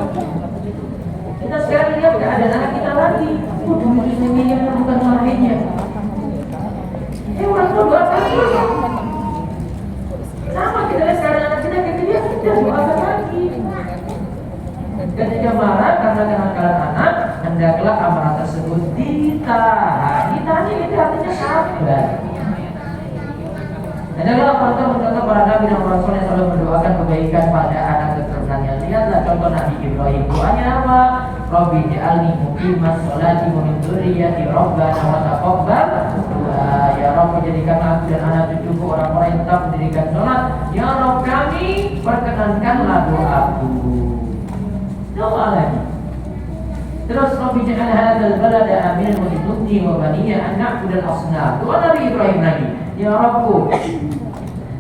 Kita sekarang lihat keadaan anak kita lagi. Dulu ini yang bukan lainnya. Orang tua doakan terus. Sama kita lihat sekarang anak kita doakan lagi. Ketika marah karena kenakalan anak, hendaklah amarah tersebut ditahan. Ditahan itu artinya sabar. Hendaklah orang tua mencontoh para nabi dan rasul yang selalu mendoakan kebaikan pada anak keturunannya. Lihatlah contoh Nabi Ibrahim. Doanya apa? Rabbi ja'alni muqimas sholati wa min dzurriyyati rabbana wa taqabbal du'a. Ya Rabb, jadikan aku dan anak cucuku orang-orang yang tetap mendirikan sholat. Ya Rabb kami, perkenankanlah doaku. Doa lagi. Terus Rabbi ja'al hadzal balada aminan wa jnubni wa baniya an na'budal asnam. Doa Nabi Ibrahim lagi. Ya Rabbku,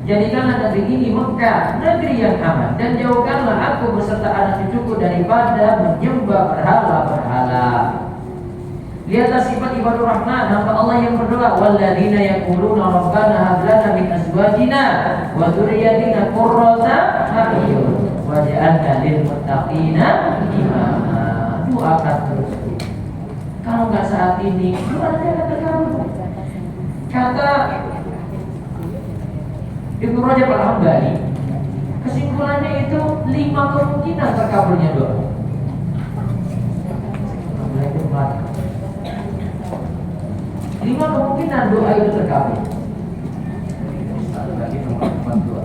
jadikanlah negeri ini Mekah, negeri yang aman, dan jauhkanlah aku beserta anak cucuku daripada menyembah berhala-berhala. Lihatlah sifat ibadur rahman, hamba Allah yang berdoa, walladzina yaquluna rabbana hab lana min azwajina wa dzurriyyatina qurrata a'yun waj'alna lil muttaqina imama. Doakan terus. Kalau nggak saat ini, doa akan terkabul. Kata Ibnu Rajab Al-Hambali, kesimpulannya itu 5 kemungkinan terkabulnya doa. 5 kemungkinan doa itu terkabul. Lagi nomor 42.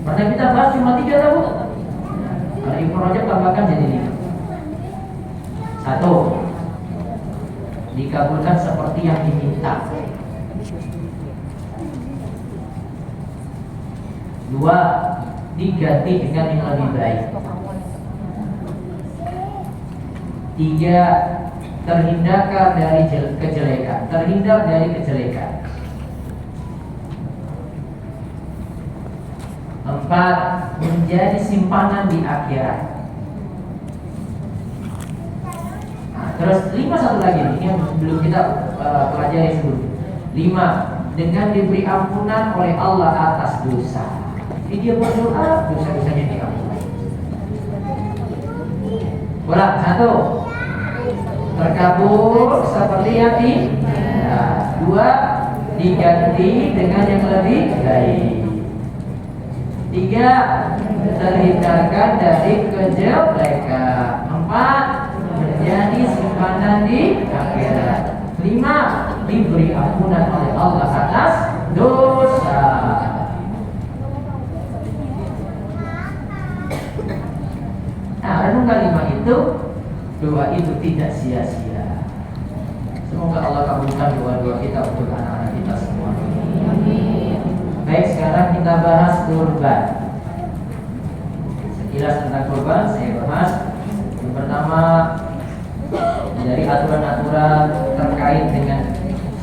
Pernah kita bahas cuma 3 tahu. Kalau Ibnu Rajab tambahkan jadi 5. 1. Dikabulkan seperti yang diminta. 2. Diganti dengan yang lebih baik. 3. Terhindar dari kejelekan. 4. Menjadi simpanan di akhirat. Terus 5 satu lagi ini yang belum kita pelajari sebelumnya. 5. Dengan diberi ampunan oleh Allah atas dosa. Jadi dia berdoa, dosa-dosanya diampuni. Ulang 1. Terkabul seperti yang diminta. 2. Diganti dengan yang lebih baik. 3. Terhindarkan dari kejelekan. 4. Menjadi simpanan di akhirat. 5. Diberi ampunan oleh Allah atas dosa. Nah, renungkan 5 itu, doa itu tidak sia-sia. Semoga Allah kabulkan doa-doa kita untuk anak-anak kita semua. Baik, sekarang kita bahas kurban. Sekilas tentang kurban saya bahas. Yang pertama, dari aturan-aturan terkait dengan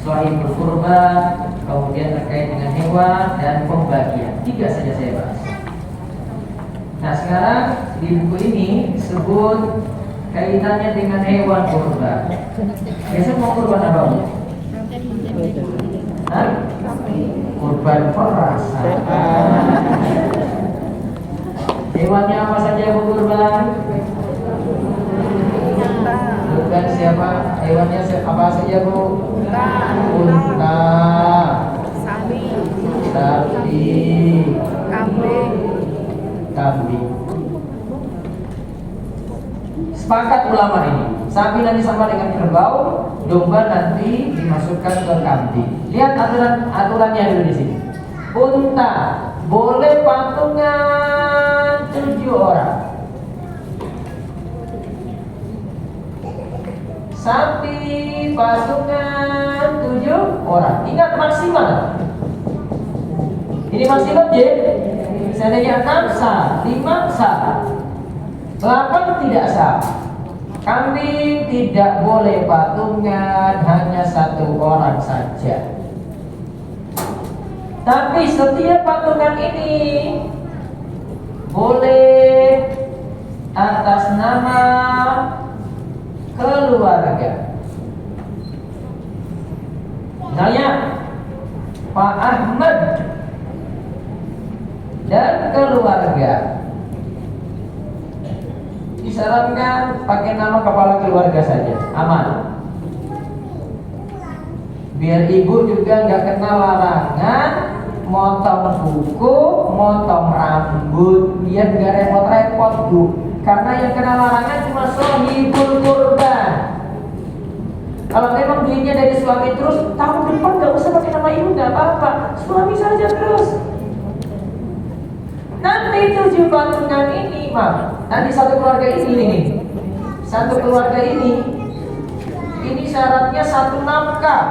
shahidul kurban, kemudian terkait dengan hewan dan pembagian. 3 saja saya bahas. Nah, sekarang di buku ini disebut kaitannya dengan hewan kurban. Biasanya mau kurban apa, Bu? Kurban perasaan. Hewannya apa saja, Bu, kurban? Kurban siapa? Hewannya apa saja, Bu? Unta, sapi, kambing. Sepakat ulama ini, Sapi nanti sama dengan kerbau, domba nanti dimasukkan ke kambing. Lihat aturannya dulu di sini. Unta boleh patungan 7 orang. Sapi patungan 7 orang. Ingat maksimal. Ini maksimal ya. Seandainya 6 sah, 5 sah, 8 tidak sah. Kambing tidak boleh patungan, hanya 1 orang saja. Tapi setiap patungan ini boleh atas nama keluarga. Misalnya Pak Ahmad dan keluarga, disarankan pakai nama kepala keluarga saja, aman. Biar ibu juga nggak kena larangan motong kuku, motong rambut, biar nggak repot-repot bu. Karena yang kena larangan cuma sohibul kurban. Kalau memang duitnya dari suami terus, tahun depan nggak usah pakai nama ibu, nggak apa-apa, suami saja terus. Nanti 7 patungan ini, nanti satu keluarga ini, satu keluarga ini syaratnya 1 nafkah.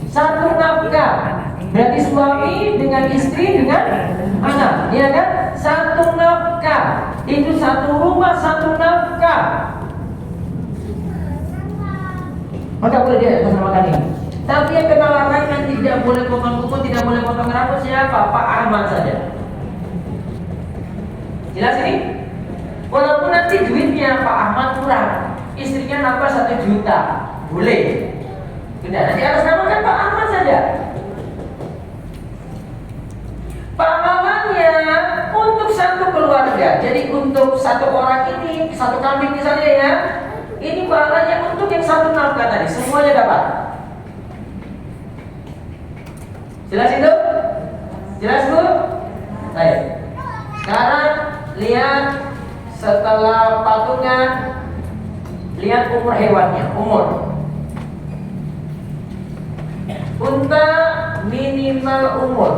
Satu nafkah, berarti suami dengan istri dengan anak, ya kan? 1 nafkah, itu 1 rumah 1 nafkah. Maka boleh dia bersamakan ini. Tapi yang kena larangan tidak boleh potong kuku, tidak boleh potong rambut siapa? Pak Ahmad saja. Jelas ini? Walaupun nanti duitnya Pak Ahmad kurang, istrinya nambah 1 juta, boleh. Tidak, nanti atas nama kan Pak Ahmad saja. Pahalanya untuk 1 keluarga. Jadi untuk 1 orang ini, 1 kambing misalnya ya, ini pahalanya untuk yang 1 nafkah tadi, semuanya dapat. Jelas itu? Jelas bu? Baik. Sekarang lihat setelah patungan, lihat umur hewannya, umur. Unta minimal umur,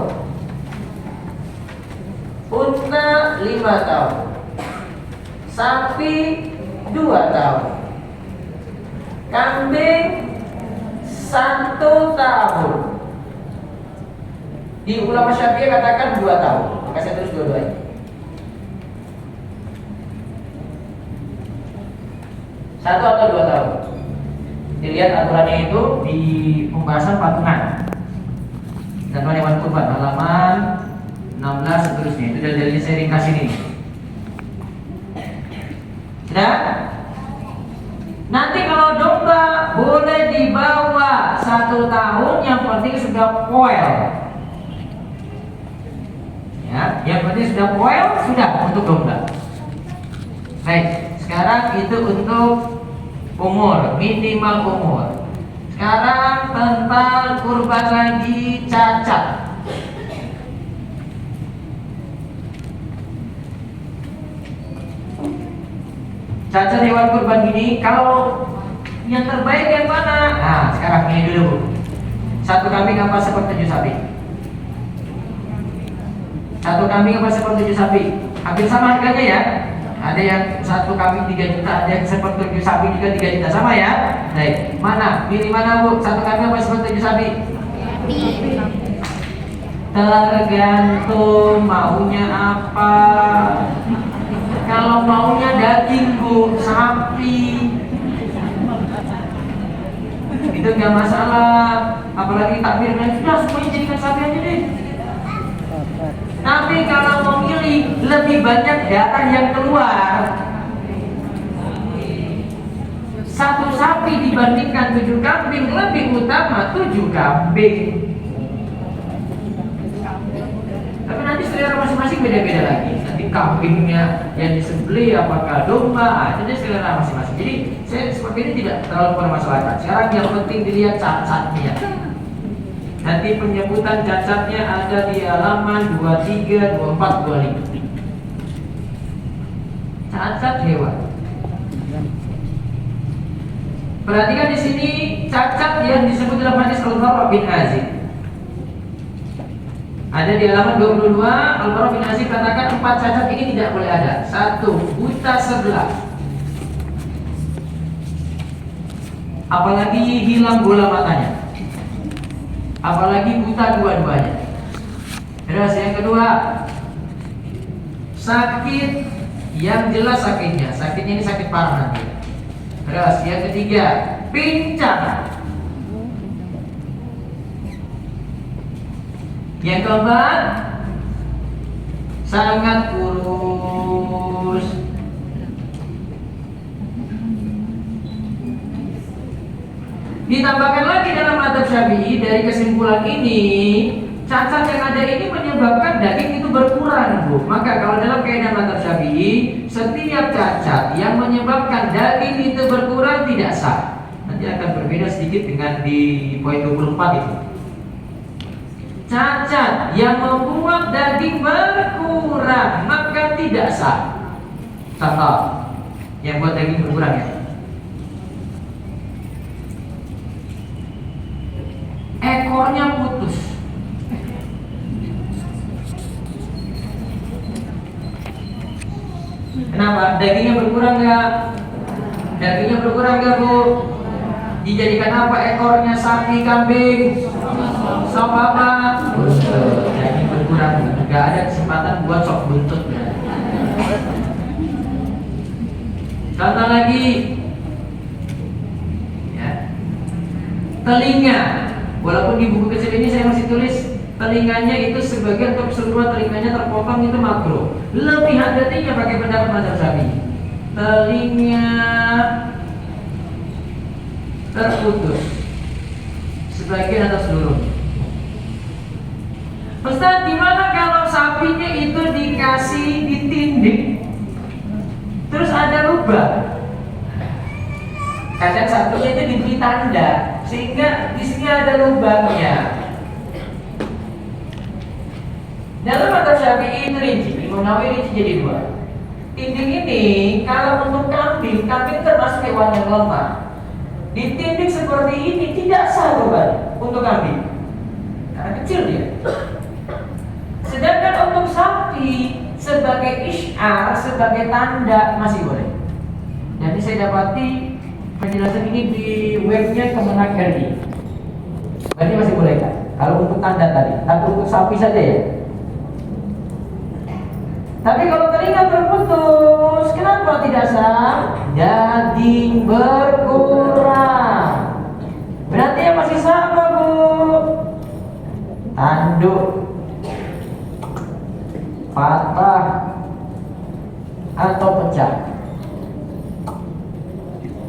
unta 5 tahun, sapi 2 tahun, kambing 1 tahun. Di ulama Syafi'i katakan 2 tahun. Maka saya terus dua-duanya. Satu atau 2 tahun. Dilihat aturannya itu di pembahasan patungan. Ketentuan hewan kurban halaman 16 seterusnya. Itu dari saya ringkas ini. Sudah? Nanti kalau domba boleh dibawa 1 tahun, yang penting sudah poel. Ya, yang penting sudah poel, sudah untuk domba. Baik, sekarang itu untuk umur, minimal umur. Sekarang tentang kurban lagi cacat. Cacat hewan kurban ini, kalau yang terbaik yang mana? Nah, sekarang ini dulu. 1 kambing apa sepertujuh sapi? 1 kambing apa sepertujuh sapi? Hampir sama harganya ya. Ada yang 1 kambing 3 juta, ada yang sepertujuh sapi juga 3 juta, sama ya. Baik, mana? Pilih mana bu? 1 kambing apa sepertujuh sapi? Tergantung maunya apa. Kalau maunya daging bu, sapi, itu nggak masalah. Apalagi takbirnya sudah semuanya jadikan sapi aja deh. Tapi kalau mau milih lebih banyak darah yang keluar, 1 sapi dibandingkan 7 kambing, lebih utama 7 kambing. Tapi nanti selera masing-masing beda-beda lagi. Nanti kambingnya yang disembelih apakah domba, jadi selera masing-masing. Jadi saya seperti ini tidak terlalu bermasalah. Sekarang yang penting dilihat cacatnya. Nanti penyebutan cacatnya ada di halaman 23, 24, 25. cacat hewan. Perhatikan di sini cacat yang disebut dalam hadis Al-Bara bin Azib. Ada di halaman 22, Al-Bara bin Azib katakan 4 cacat ini tidak boleh ada. 1. Buta sebelah. Apalagi hilang bola matanya. Apalagi buta dua-duanya. Terus yang kedua, sakit yang jelas sakitnya. Sakitnya ini sakit parah nanti. Terus yang ketiga, pincang. Yang keempat, sangat kurus. Ditambahkan lagi dalam mazhab Syafi'i, dari kesimpulan ini, cacat yang ada ini menyebabkan daging itu berkurang, Bu. Maka kalau dalam kaidah mazhab Syafi'i, setiap cacat yang menyebabkan daging itu berkurang tidak sah. Nanti akan berbeda sedikit dengan di poin 24 itu. Cacat yang membuat daging berkurang maka tidak sah. Contoh yang buat daging berkurang ya. Ekornya putus. Kenapa? Dagingnya berkurang nggak? Dagingnya berkurang nggak, Bu? Dijadikan apa ekornya? Sapi, kambing, sop apa? Daging berkurang. Nggak ada kesempatan buat sop buntut. Contoh lagi, ya. Telinga. Walaupun di buku kecil ini saya masih tulis telinganya itu sebagian atau keseluruhan telinganya terpotong itu makruh. Lebih hati-hatinya pakai pendapat mazhab Syafi'i. Telinga terputus sebagian atau seluruh. Ustaz, gimana kalau sapinya itu dikasih ditindik terus ada lubang? Kadang satunya itu diberi tanda sehingga di sini ada lubangnya. Dalam mazhab Syafi'i itu rinci, Imam Nawawi rinci jadi 2. Tindik ini kalau untuk kambing termasuk hewan yang lemah. Ditindik seperti ini tidak sah beban untuk kambing karena kecil dia. Sedangkan untuk sapi sebagai isyar, sebagai tanda masih boleh. Jadi saya dapati penjelasan ini di webnya Kemenak RI. Berarti masih boleh kan? Kalau untuk tanda tadi, tapi untuk sapi saja ya. Tapi kalau telinga terputus, kenapa tidak sah? Daging berkurang. Berarti yang masih sama, Bu. Tanduk patah atau pecah.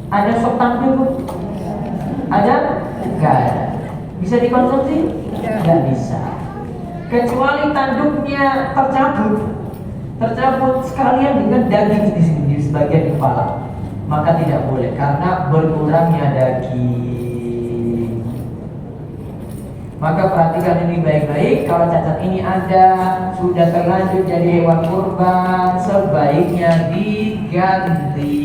Ada sop tanduk, Bu? Ada? Enggak ada. Bisa dikonsumsi? Enggak bisa. Kecuali tanduknya tercabut sekalian dengan daging di sebagian kepala, maka tidak boleh karena berkurangnya daging. Maka perhatikan ini baik-baik. Kalau cacat ini ada, sudah terlanjur jadi hewan kurban, sebaiknya diganti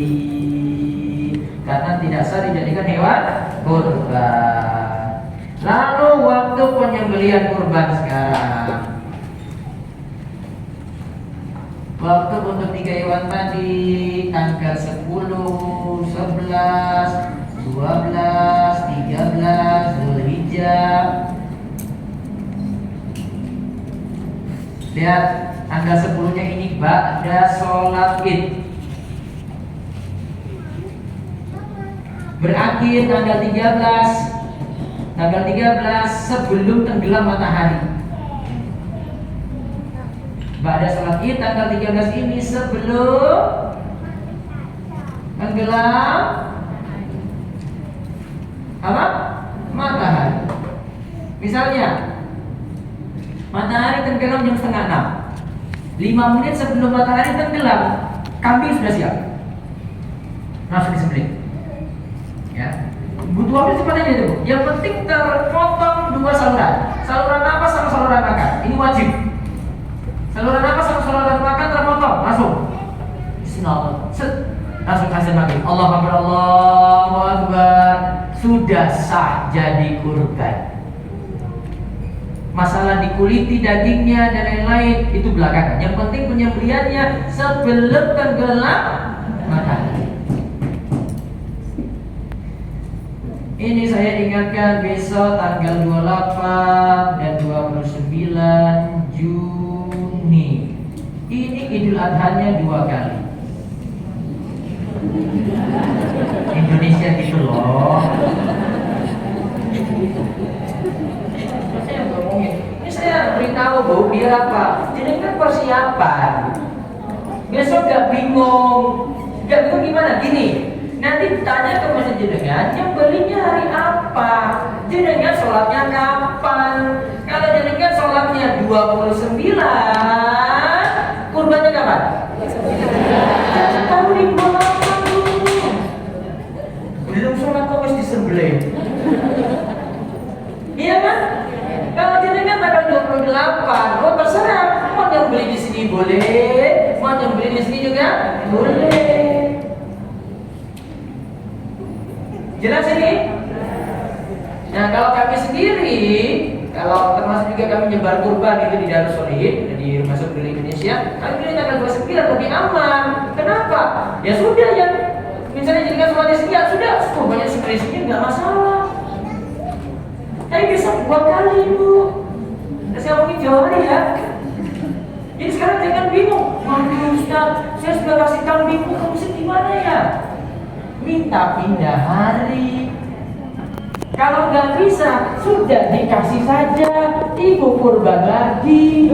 karena tidak sah dijadikan hewan kurban. Lalu waktu penyembelihan kurban sekarang. Waktu untuk 3 hewan tadi tanggal 10, 11, 12, 13 Zulhijjah. Lihat tanggal 10-nya ini ba'da sholat Id. Berakhir tanggal 13 sebelum tenggelam matahari. Ba'da sholat Id tanggal 13 ini sebelum tenggelam apa? Matahari. Misalnya matahari tenggelam jam 5:30. 5 menit sebelum matahari tenggelam, kambing sudah siap. Langsung disembelih. Ya. Butuh waktu cepat aja itu. Yang penting terpotong 2 saluran. Saluran nafas sama saluran makan. Ini wajib. Saluran nafas sama saluran makan terpotong langsung. Bismillah. Langsung kasih maghrib. Allahu Akbar, Allahu Akbar. Sudah sah jadi kurban. Masalah dikuliti dagingnya dan lain-lain itu belakangan. Yang penting penyembelihannya sebelum tenggelam matahari. Ini saya ingatkan besok tanggal 28 dan 29 Juni. Ini Idul Adha-nya 2 kali. Indonesia gitu loh. Saya ngomongin, ini saya beritahu Bu, biar apa? Jadi kan persiapan. Besok gak bingung. Gak bingung gimana? Gini, nanti tanya ke masjid jenengan, yang belinya hari apa? Jenengan sholatnya kapan? Kalau jenengan sholatnya 29, kurbannya kapan? Jangan tahu ribu belum sholat kok mesti disembelih. Iya kan? Kalau jenengan tanggal 28, oh terserah. Mau yang beli di sini boleh, mau yang beli di sini juga boleh. Jelas ini? Nah kalau kami sendiri, kalau termasuk juga kami nyebar kurban itu di Darus Solihin, di Rumah Sakit Indonesia, kami pilih tanggal 29 lebih aman. Kenapa? Ya sudah ya. Misalnya jadikan sholat di sini, ya sudah, kurbannya sekresinya nggak masalah. Tapi besok 2 kali Bu. Saya ngomongin Jawa hari ya. Jadi sekarang jangan bingung. Waduh Ustaz, saya sudah kasih tahu bingung, kamu gimana ya? Minta pindah hari. Kalau nggak bisa, sudah dikasih saja. Ibu kurban lagi.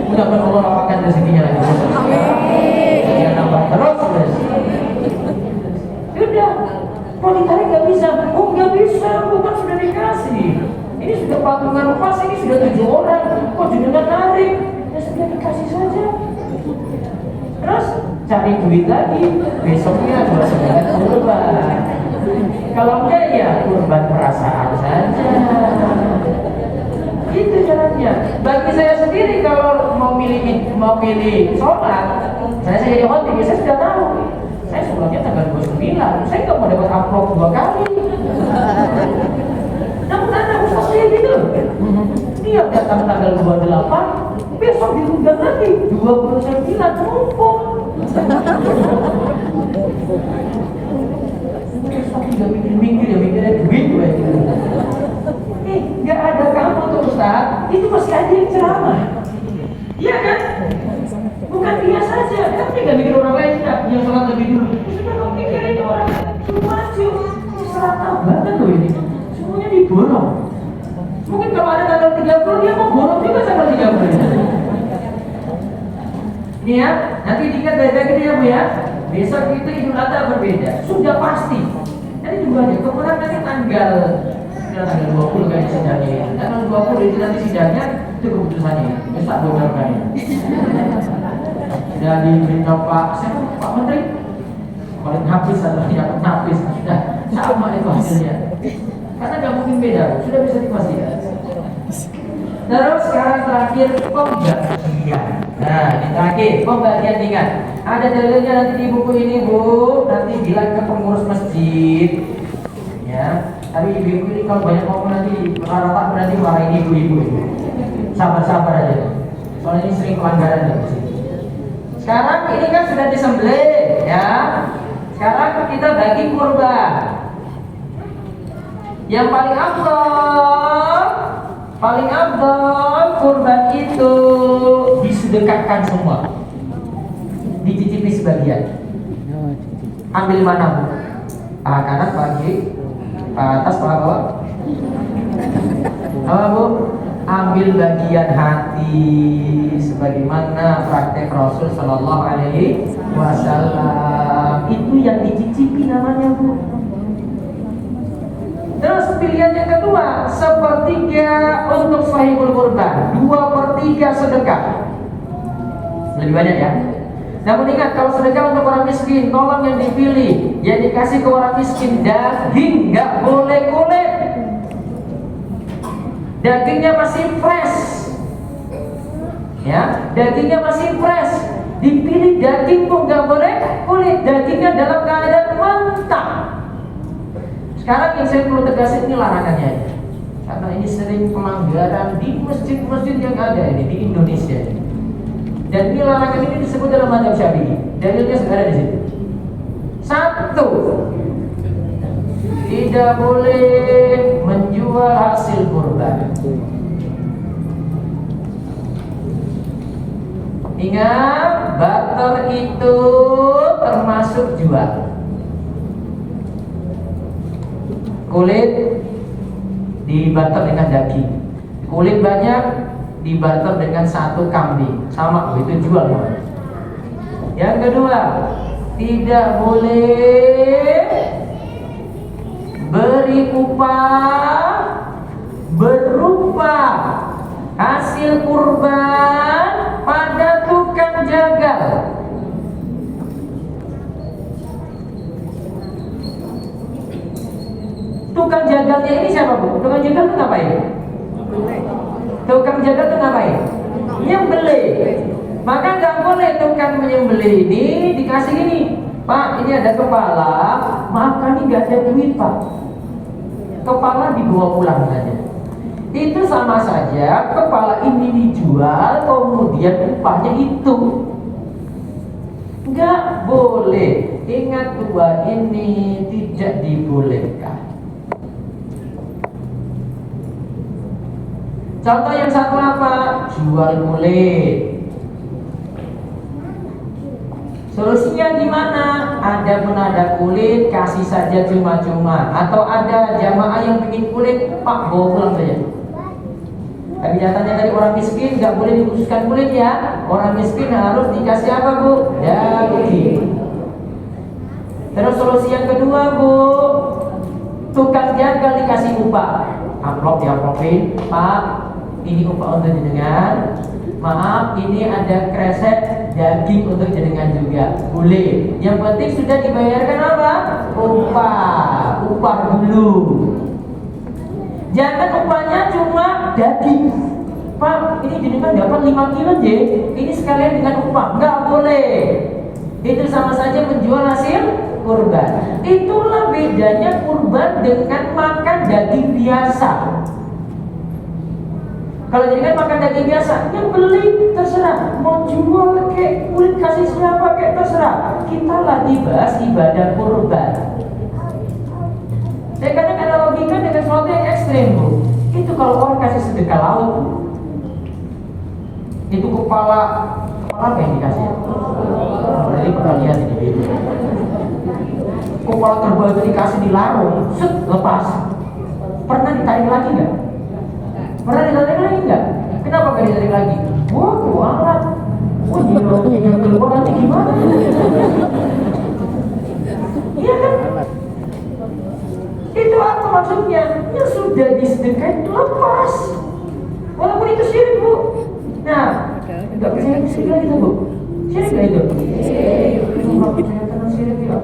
Mudah-mudahan Allah lapangkan rezekinya lagi. Amin. Nambah terus. Sudah. Kalau ditarik nggak bisa. Oh nggak bisa, bukan sudah dikasih. Ini sudah patungan pas, ini sudah 7 orang. Kok jenengan tarik? Ya sudah dikasih saja. Terus cari duit lagi, besoknya cuma sebanyak kurban. Kalau enggak ya kurban perasaan saja. Itu caranya. Bagi saya sendiri kalau mau pilih sholat, saya jadi khotib, saya sudah tahu. Saya sholatnya tanggal 29, saya nggak mau dapat amplop 2 kali. Namun anda usah saya gitu. Dia datang tanggal 28, besok diundang lagi 29 mumpung. Besok tidak mikir-mikir ya, mikirnya duit gue gitu. Nggak ada kamu tuh Ustaz, itu masih ada yang ceramah. Iya kan? Bukan dia saja, kamu nggak mikir orang lain kan? Yang sholat lebih dulu. Sudah kamu mikir itu orang suruh maju. Serata banget loh ini. Semuanya diborong. Mungkin kalau ada tanggal 30 dia mau borong juga tanggal 30. Ini ya, nanti diingat baik-baik ini ya Bu ya. Besok itu Idul Adha berbeda, sudah pasti. Nanti juga aja, kemudian nanti tanggal 20 kan sidangnya. Tanggal 20 itu nanti sidangnya, itu keputusannya. Besok 2 kali. Sudah diberitahu Pak Menteri, paling habis atau tidak habis sudah sama itu hasilnya. Karena nggak mungkin beda, sudah bisa dipastikan. Terus sekarang terakhir pembagian. Nah, ini terakhir pembagian tingkat. Ada dalilnya nanti di buku ini Bu. Nanti bilang ke pengurus masjid. Ya. Tapi ibu-ibu ini kalau banyak ngomong nanti rata-rata berarti marahin ibu-ibu. Sabar-sabar aja. Soalnya ini sering pelanggaran di sini. Sekarang ini kan sudah disembelih, ya. Sekarang kita bagi kurban. Yang paling afdal kurban itu disedekahkan semua, dicicipi sebagian. Ambil mana Bu? Paha kanan, paha kiri, paha atas, paha bawah. Apa Bu? Ambil bagian hati sebagaimana praktek Rasul Shallallahu Alaihi Wasallam. Itu yang dicicipi namanya Bu. Terus pilihan yang kedua, 1/3 untuk sahibul kurban, 2/3 sedekah. Lebih banyak ya. Namun ingat, kalau sedekah untuk orang miskin, tolong yang dipilih, yang dikasih ke orang miskin daging, nggak boleh kulit. Dagingnya masih fresh. Ya, dagingnya masih fresh. Dipilih daging pun nggak boleh, kulit dagingnya dalam keadaan mentah. Sekarang yang saya perlu tegasin ini larangannya aja. Karena ini sering pelanggaran di masjid-masjid yang ada ini di Indonesia ini. Dan ini larangan ini disebut dalam mazhab Syafi'i. Dalilnya sudah di situ. Satu, tidak boleh menjual hasil kurban. Ingat, barter itu termasuk jual. Kulit dibarter dengan daging. Kulit banyak dibarter dengan satu kambing. Sama, itu jual. Yang kedua, tidak boleh beri upah berupa hasil kurban pada tukang jagal. Tukang jagalnya ini siapa, Bu? Tukang jagal itu ngapain? Tukang jagal itu ngapain? Nyembelih. Maka nggak boleh tukang menyembelih ini dikasih ini, Pak, ini ada kepala, maaf kami nggak ada duit, Pak. Kepala dibawa pulang saja. Itu sama saja kepala ini dijual, kemudian upahnya itu. Nggak boleh. Ingat, dua ini tidak dibolehkan. Contoh yang satu apa? Jual kulit. Solusinya gimana? Ada pun ada kulit, kasih saja cuma-cuma. Atau ada jamaah yang bikin kulit, Pak, bawa pulang saja. Tapi nyatanya tadi orang miskin nggak boleh dikhususkan kulit ya. Orang miskin harus dikasih apa, Bu? Daging. Terus solusi yang kedua, Bu, tukang jagal dikasih upah. Amplop diamplopin, Pak, ini upah untuk jenengan. Maaf, ini ada kresek daging untuk jenengan juga. Boleh. Yang penting sudah dibayarkan apa? Upah dulu. Jangan upahnya cuma daging. Pak, ini jenengan dapat 5 kilo J. Ini sekalian dengan upah. Nggak boleh. Itu sama saja menjual hasil kurban. Itulah bedanya kurban dengan makan daging biasa. Kalau jenengan makan daging biasa, yang beli terserah, mau jual kek, kulit kasih siapa kek terserah. Kita lagi bahas ibadah kurban. Saya kadang analogikan dengan sesuatu yang ekstrim, Bu. Itu kalau orang kasih sedekah laut, Bu. Itu kepala apa yang dikasih? Jadi pernah lihat ini video. Kepala kerbau itu dikasih di larung, set, lepas. Pernah ditarik lagi nggak? Pernah ditarik lagi nggak? Kenapa nggak ditarik lagi? Wah, kualat. Wah, dia keluar nanti gimana? Iya kan? Itu apa maksudnya? Yang sudah disedekahkan lepas. Walaupun itu syirik, Bu. Nah, nggak percaya syirik itu, Bu. Syirik nggak itu? Nggak percaya karena syirik ya.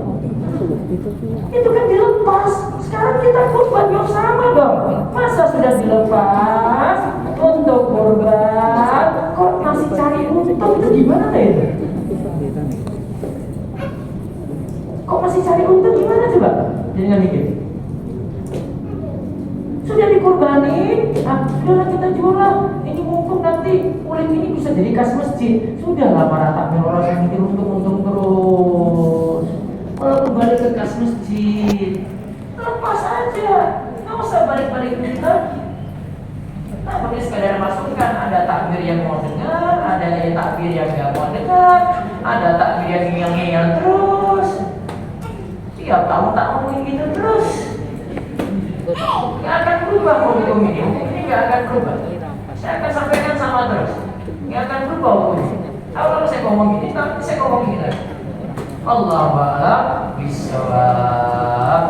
Itu kan dilepas. Sekarang kita kurban yang sama dong. Masa sudah dilepas untuk kurban, kok masih cari untung? Itu gimana itu? Kok masih cari untung gimana coba? Jangan mikir. Sudah dikurbani, udahlah kita jual lah. Ini mumpung nanti kulit ini bisa jadi kas masjid. Sudahlah para takmir orang yang mikir untung terus. Kalau kembali ke kas masjid, lepas aja, nggak usah balik-balik lagi. Nah, pakai sekadar masukkan, ada takbir yang mau dengar, ada takbir yang nggak mau dengar, ada takbir yang ngeyel-ngeyel terus. Tiap tahun tak ngomongin gitu terus. Nggak akan berubah hukum ini nggak akan berubah. Saya akan sampaikan sama terus, nggak akan berubah hukum ini. Kalau saya ngomong gini, nanti saya ngomong gini lagi. Allahu a'lam bishawab.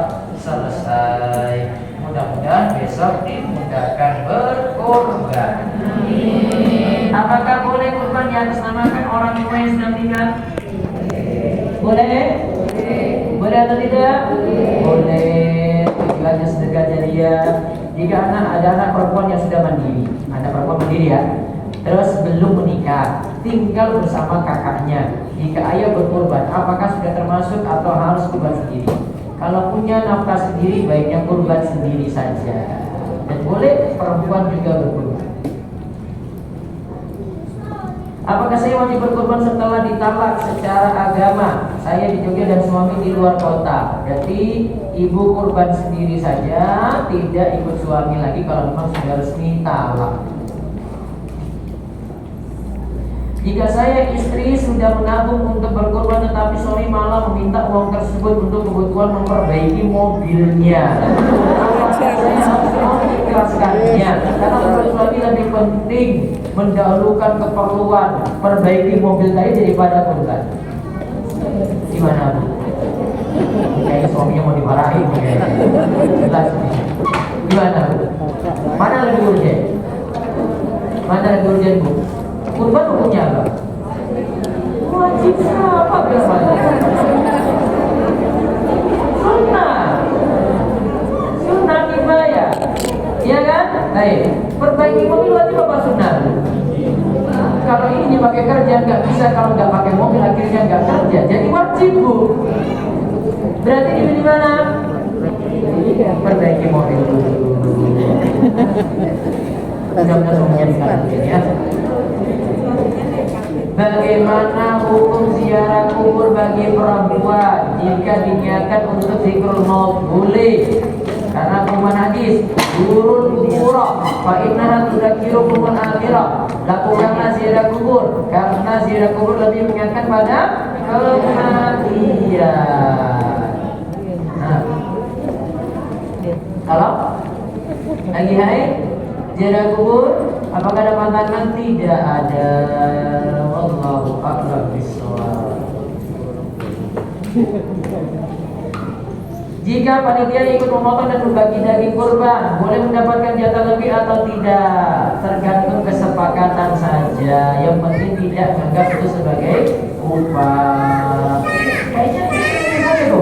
Selesai. Mudah-mudahan besok dimudahkan berkurban. Apakah boleh kurban diatasnamakan orang tua yang sedang tinggal? Boleh? Boleh atau tidak? Boleh. Tujuannya sedekah jariah. Jika ada anak perempuan yang sudah mandiri, anak perempuan mandiri ya, terus belum menikah. menikah, tinggal bersama kakaknya. Jika ayah berkurban, apakah sudah termasuk atau harus kurban sendiri? Kalau punya nafkah sendiri, baiknya kurban sendiri saja. Dan boleh perempuan juga berkurban. Apakah saya wajib berkurban setelah ditalak secara agama? Saya di Jogja dan suami di luar kota. Berarti ibu kurban sendiri saja, tidak ikut suami lagi kalau memang sudah resmi talak. Jika saya istri sudah menabung untuk berkorban tetapi suami malah meminta uang tersebut untuk kebutuhan memperbaiki mobilnya, apakah saya harus mengikhlaskannya? Karena menurut suami lebih penting mendahulukan keperluan perbaiki mobil tadi daripada korban. Gimana Bu? Kayaknya suaminya mau dimarahin. Jelas nih. Gimana Bu? Mana lebih urgent? Mana lebih urgent Bu? Kurban hukumnya apa? Wajib apa biasanya? Sunnah kifayah, iya kan? Baik, perbaiki mobil wajib apa sunnah? Kalau ini dipakai kerja nggak bisa, kalau nggak pakai mobil akhirnya nggak kerja, jadi wajib Bu. Berarti di mana? Perbaiki mobil dulu. Mudah-mudahan semuanya dikatakan ya. Bagaimana hukum ziarah kubur bagi perempuan jika diniatkan untuk zikrul maut? Boleh, karena hukuman hadis turun kubur fa innaha tudzakirukumul akhirah. Lakukanlah ziarah kubur karena ziarah kubur lebih mengingatkan pada kematian. Nah, kalau lagi haid ziarah kubur, apakah ada pantangan? Tidak ada. Wallahu a'lam bishawab. Jika panitia ikut memotong dan berbagi daging kurban, boleh mendapatkan jatah lebih atau tidak? Tergantung kesepakatan saja. Yang penting tidak menganggap itu sebagai upah. Kayaknya itu.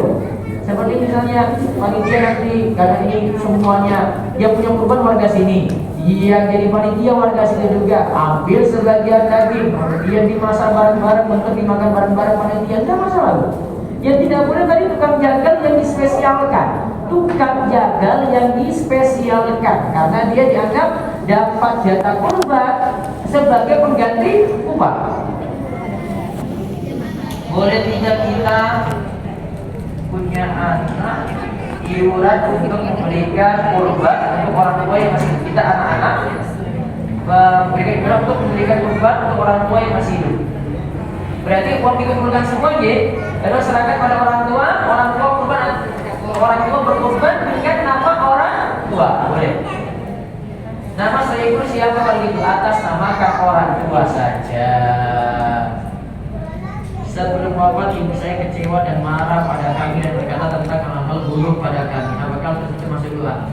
Seperti misalnya panitia nanti karena ini semuanya yang punya kurban warga sini, yang jadi panitia warga sini juga, ambil sebagian daging, kemudian dimasak bareng-bareng untuk dimakan bareng-bareng panitia, tidak masalah. Yang tidak boleh tadi tukang jagal yang dispesialkan, tukang jagal yang dispesialkan, karena dia dianggap dapat jatah kurban sebagai pengganti upah. Boleh tidak kita punya anak iuran untuk memberikan kurban untuk orang tua yang masih hidup? Kita anak-anak memberikan iuran untuk memberikan kurban untuk orang tua yang masih hidup. Berarti uang dikumpulkan semua ya, lalu serahkan pada orang tua kurban, orang tua berkurban dengan nama orang tua. Boleh. Nama saya itu siapa kalau itu? Atas namakan orang tua saja. Sebelum wafat ibu saya kecewa dan marah pada kami dan berkata tentang hal-hal buruk pada kami. Apakah itu termasuk doa?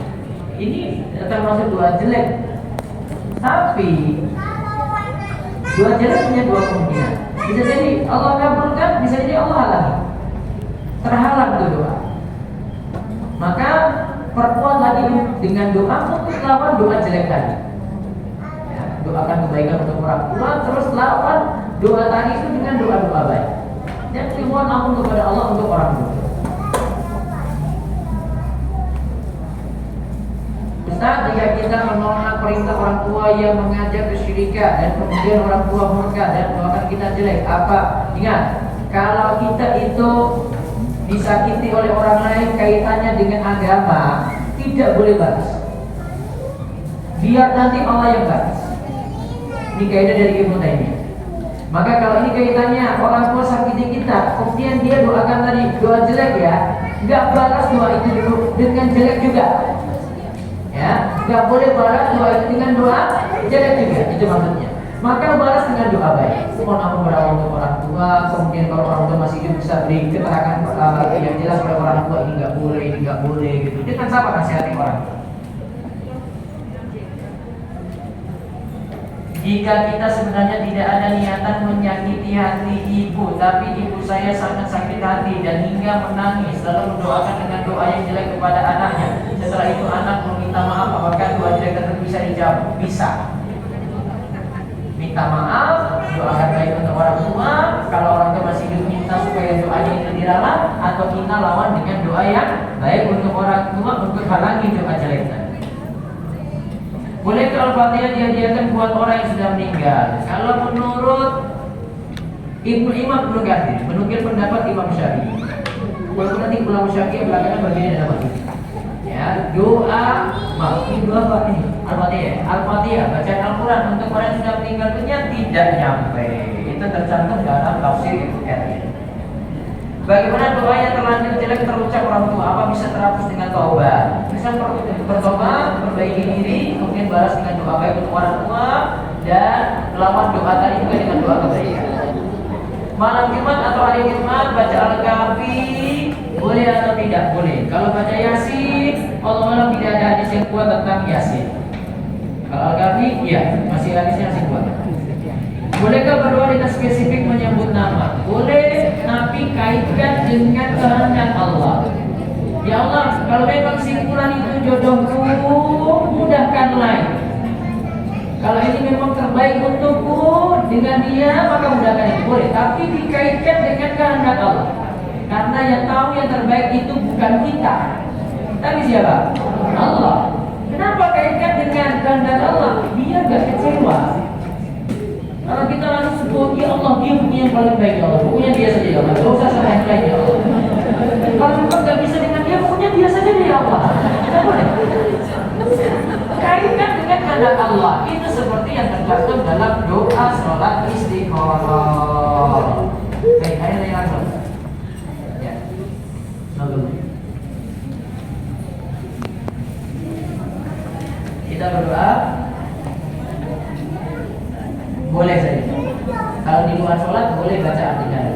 Ini termasuk doa jelek. Tapi doa jelek punya dua kemungkinan. Bisa jadi Allah kabulkan, bisa jadi Allah halangi. Terhalang itu doa. Maka perkuat lagi dengan doa untuk lawan doa jelek tadi. Ya, doakan kebaikan untuk orang tua, terus lawan doa tadi itu dengan doa-doa baik. Dan mohon ampun kepada Allah untuk orang tua. Ustaz, jika kita menolak perintah orang tua yang mengajak kesyirikan dan kemudian orang tua murka dan doakan kita jelek, apa? Ingat, kalau kita itu disakiti oleh orang lain kaitannya dengan agama, tidak boleh balas. Biar nanti Allah yang balas. Ini kaidah dari Ibnu Taimiyah. Maka kalau ini kaitannya orang tua sakiti kita, kemudian dia doakan tadi doa jelek ya, nggak balas doa itu dulu dengan jelek juga. Ya, nggak boleh balas doa itu dengan doa jelek juga, itu maksudnya. Maka balas dengan doa baik. Mohon ampun kepada Allah untuk orang tua, kemudian kalau orang tua masih hidup bisa beri keterangan yang jelas pada orang tua ini nggak boleh gitu. Jangan sabar nasihati orang. Jika kita sebenarnya tidak ada niatan menyakiti hati ibu, tapi ibu saya sangat sakit hati dan hingga menangis, lalu mendoakan dengan doa yang jelek kepada anaknya. Setelah itu anak meminta maaf, apakah doa jelek tersebut bisa dijawab? Bisa. minta maaf, doakan baik untuk orang tua. Kalau orang tua masih hidup, minta supaya doanya itu diralat, atau kita lawan dengan doa yang baik untuk orang tua untuk halangi doa jelek tadi. Boleh kalau Al-Fatihah dihadiahkan buat orang yang sudah meninggal. Kalau menurut Imam Ibnu Katsir menukil pendapat Imam Syafi'i. Walaupun nanti Imam Syafi'i belakangan berbeda dengan itu. Ya, doa doa apa ini? Al-Fatihah, bacaan Al-Quran untuk orang yang sudah meninggal dunia tidak nyampe. Itu tercantum dalam tafsir Ibnu Katsir. Bagaimana doa yang terlanjur jelek terucap orang tua, apa bisa terhapus dengan taubat? Bisa bertobat, perbaiki diri, kemudian balas dengan doa baik untuk orang tua, dan lawan doa tadi juga dengan doa kebaikan. Malam Jumat atau hari Jumat baca Al-Kahfi boleh atau tidak boleh? Kalau baca Yasin, Allah tidak ada hadis yang kuat tentang Yasin. Kalau Al-Kahfi, ya masih hadisnya masih kuat. Bolehkah berdoa dengan spesifik menyebut nama? Boleh, tapi kaitkan dengan kehendak Allah. Ya Allah, kalau memang si fulan itu jodohku, mudahkanlah. Kalau ini memang terbaik untukku, dengan dia maka mudahkan itu. Boleh, tapi dikaitkan dengan kehendak Allah. Karena yang tahu yang terbaik itu bukan kita, tapi siapa? Allah. Kenapa kaitkan dengan kehendak Allah? Biar gak kecewa. Kalau kita langsung sebut, ya Allah, dia punya yang paling baik, ya Allah, pokoknya dia saja, ya Allah, gak usah sama yang lain, ya Allah. Kalau memang gak bisa dengan dia, pokoknya dia saja, ya Allah. Tidak boleh. Kaitkan dengan kehendak Allah. Itu seperti yang tercantum dalam doa sholat istiqoroh. Baik, ayo langsung. Ya, langsung. Kita berdoa. Boleh saja. Kalau di luar sholat boleh baca Al-Fatihah.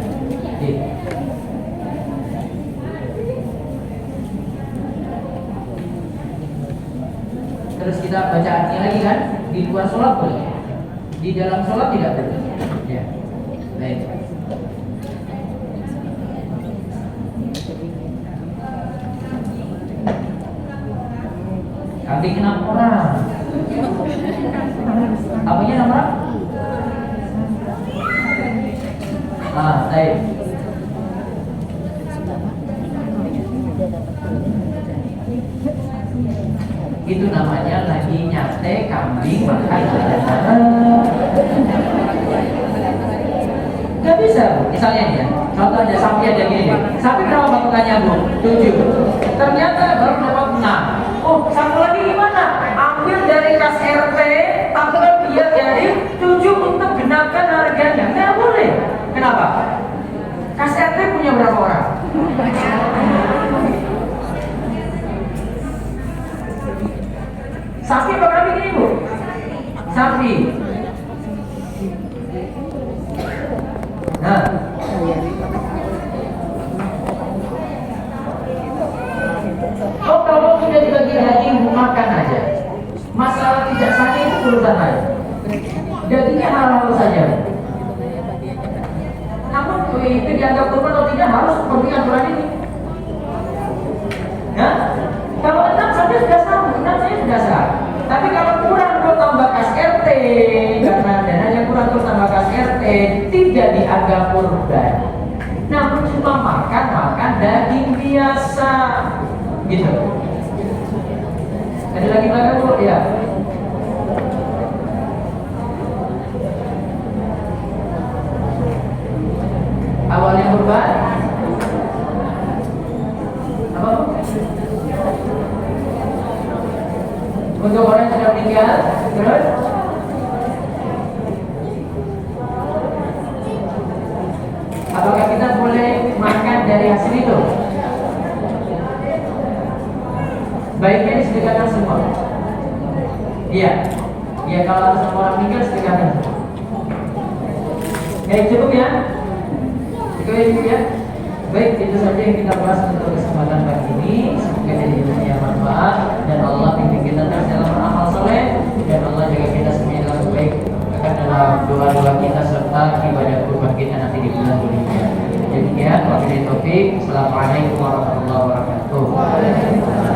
Terus kita baca artinya lagi kan? Di luar sholat boleh. Di dalam sholat tidak boleh. Ya. Baik. Kambing 6 orang. Apanya 6 orang? Baik. Itu namanya lagi nyate kambing makan. Gak bisa, misalnya ya. Contohnya sapi aja gini. Sapi berapa patokannya, Bu? 7. Ternyata baru dapat 6. Oh, satu lagi gimana? Ambil dari kas RT, tambah dia jadi 7 untuk genapkan harganya. Nggak boleh. Kenapa? Kas RT punya berapa orang? Sapi apa kambing ini, Bu? Sapi. Nah, oh kalau sudah dibagi daging, makan aja. Masalah tidak sakit itu urusan lain. Dagingnya halal saja. Namun itu dianggap kurban atau tidak harus seperti aturan ini. Ya? Kalau 6 saja sudah sah, 6 saja sudah sah. Tapi kalau kurang terus tambah kas RT, karena dananya kurang terus tambah kas RT, tidak dianggap kurban. Namun cuma makan daging biasa, gitu. Ada lagi belakang, Bu? Ya. Awalnya kurban apa, Bu? Untuk orang yang sudah meninggal, terus apakah kita boleh makan dari hasil itu? Baiknya disedekahkan semua. Iya. Ya kalau ada sama orang meninggal sedekahkan semua. Cukup ya? Cukup ya? Baik, itu saja yang kita bahas untuk kesempatan pagi ini. Semoga jadi ilmu yang bermanfaat dan Allah bimbing kita terus dalam beramal soleh dan Allah jaga kita semuanya dalam baik akan dalam doa-doa kita serta ibadah kurban kita nanti di bulan berikutnya. Demikian, wabillahi taufik. Assalamualaikum warahmatullahi wabarakatuh.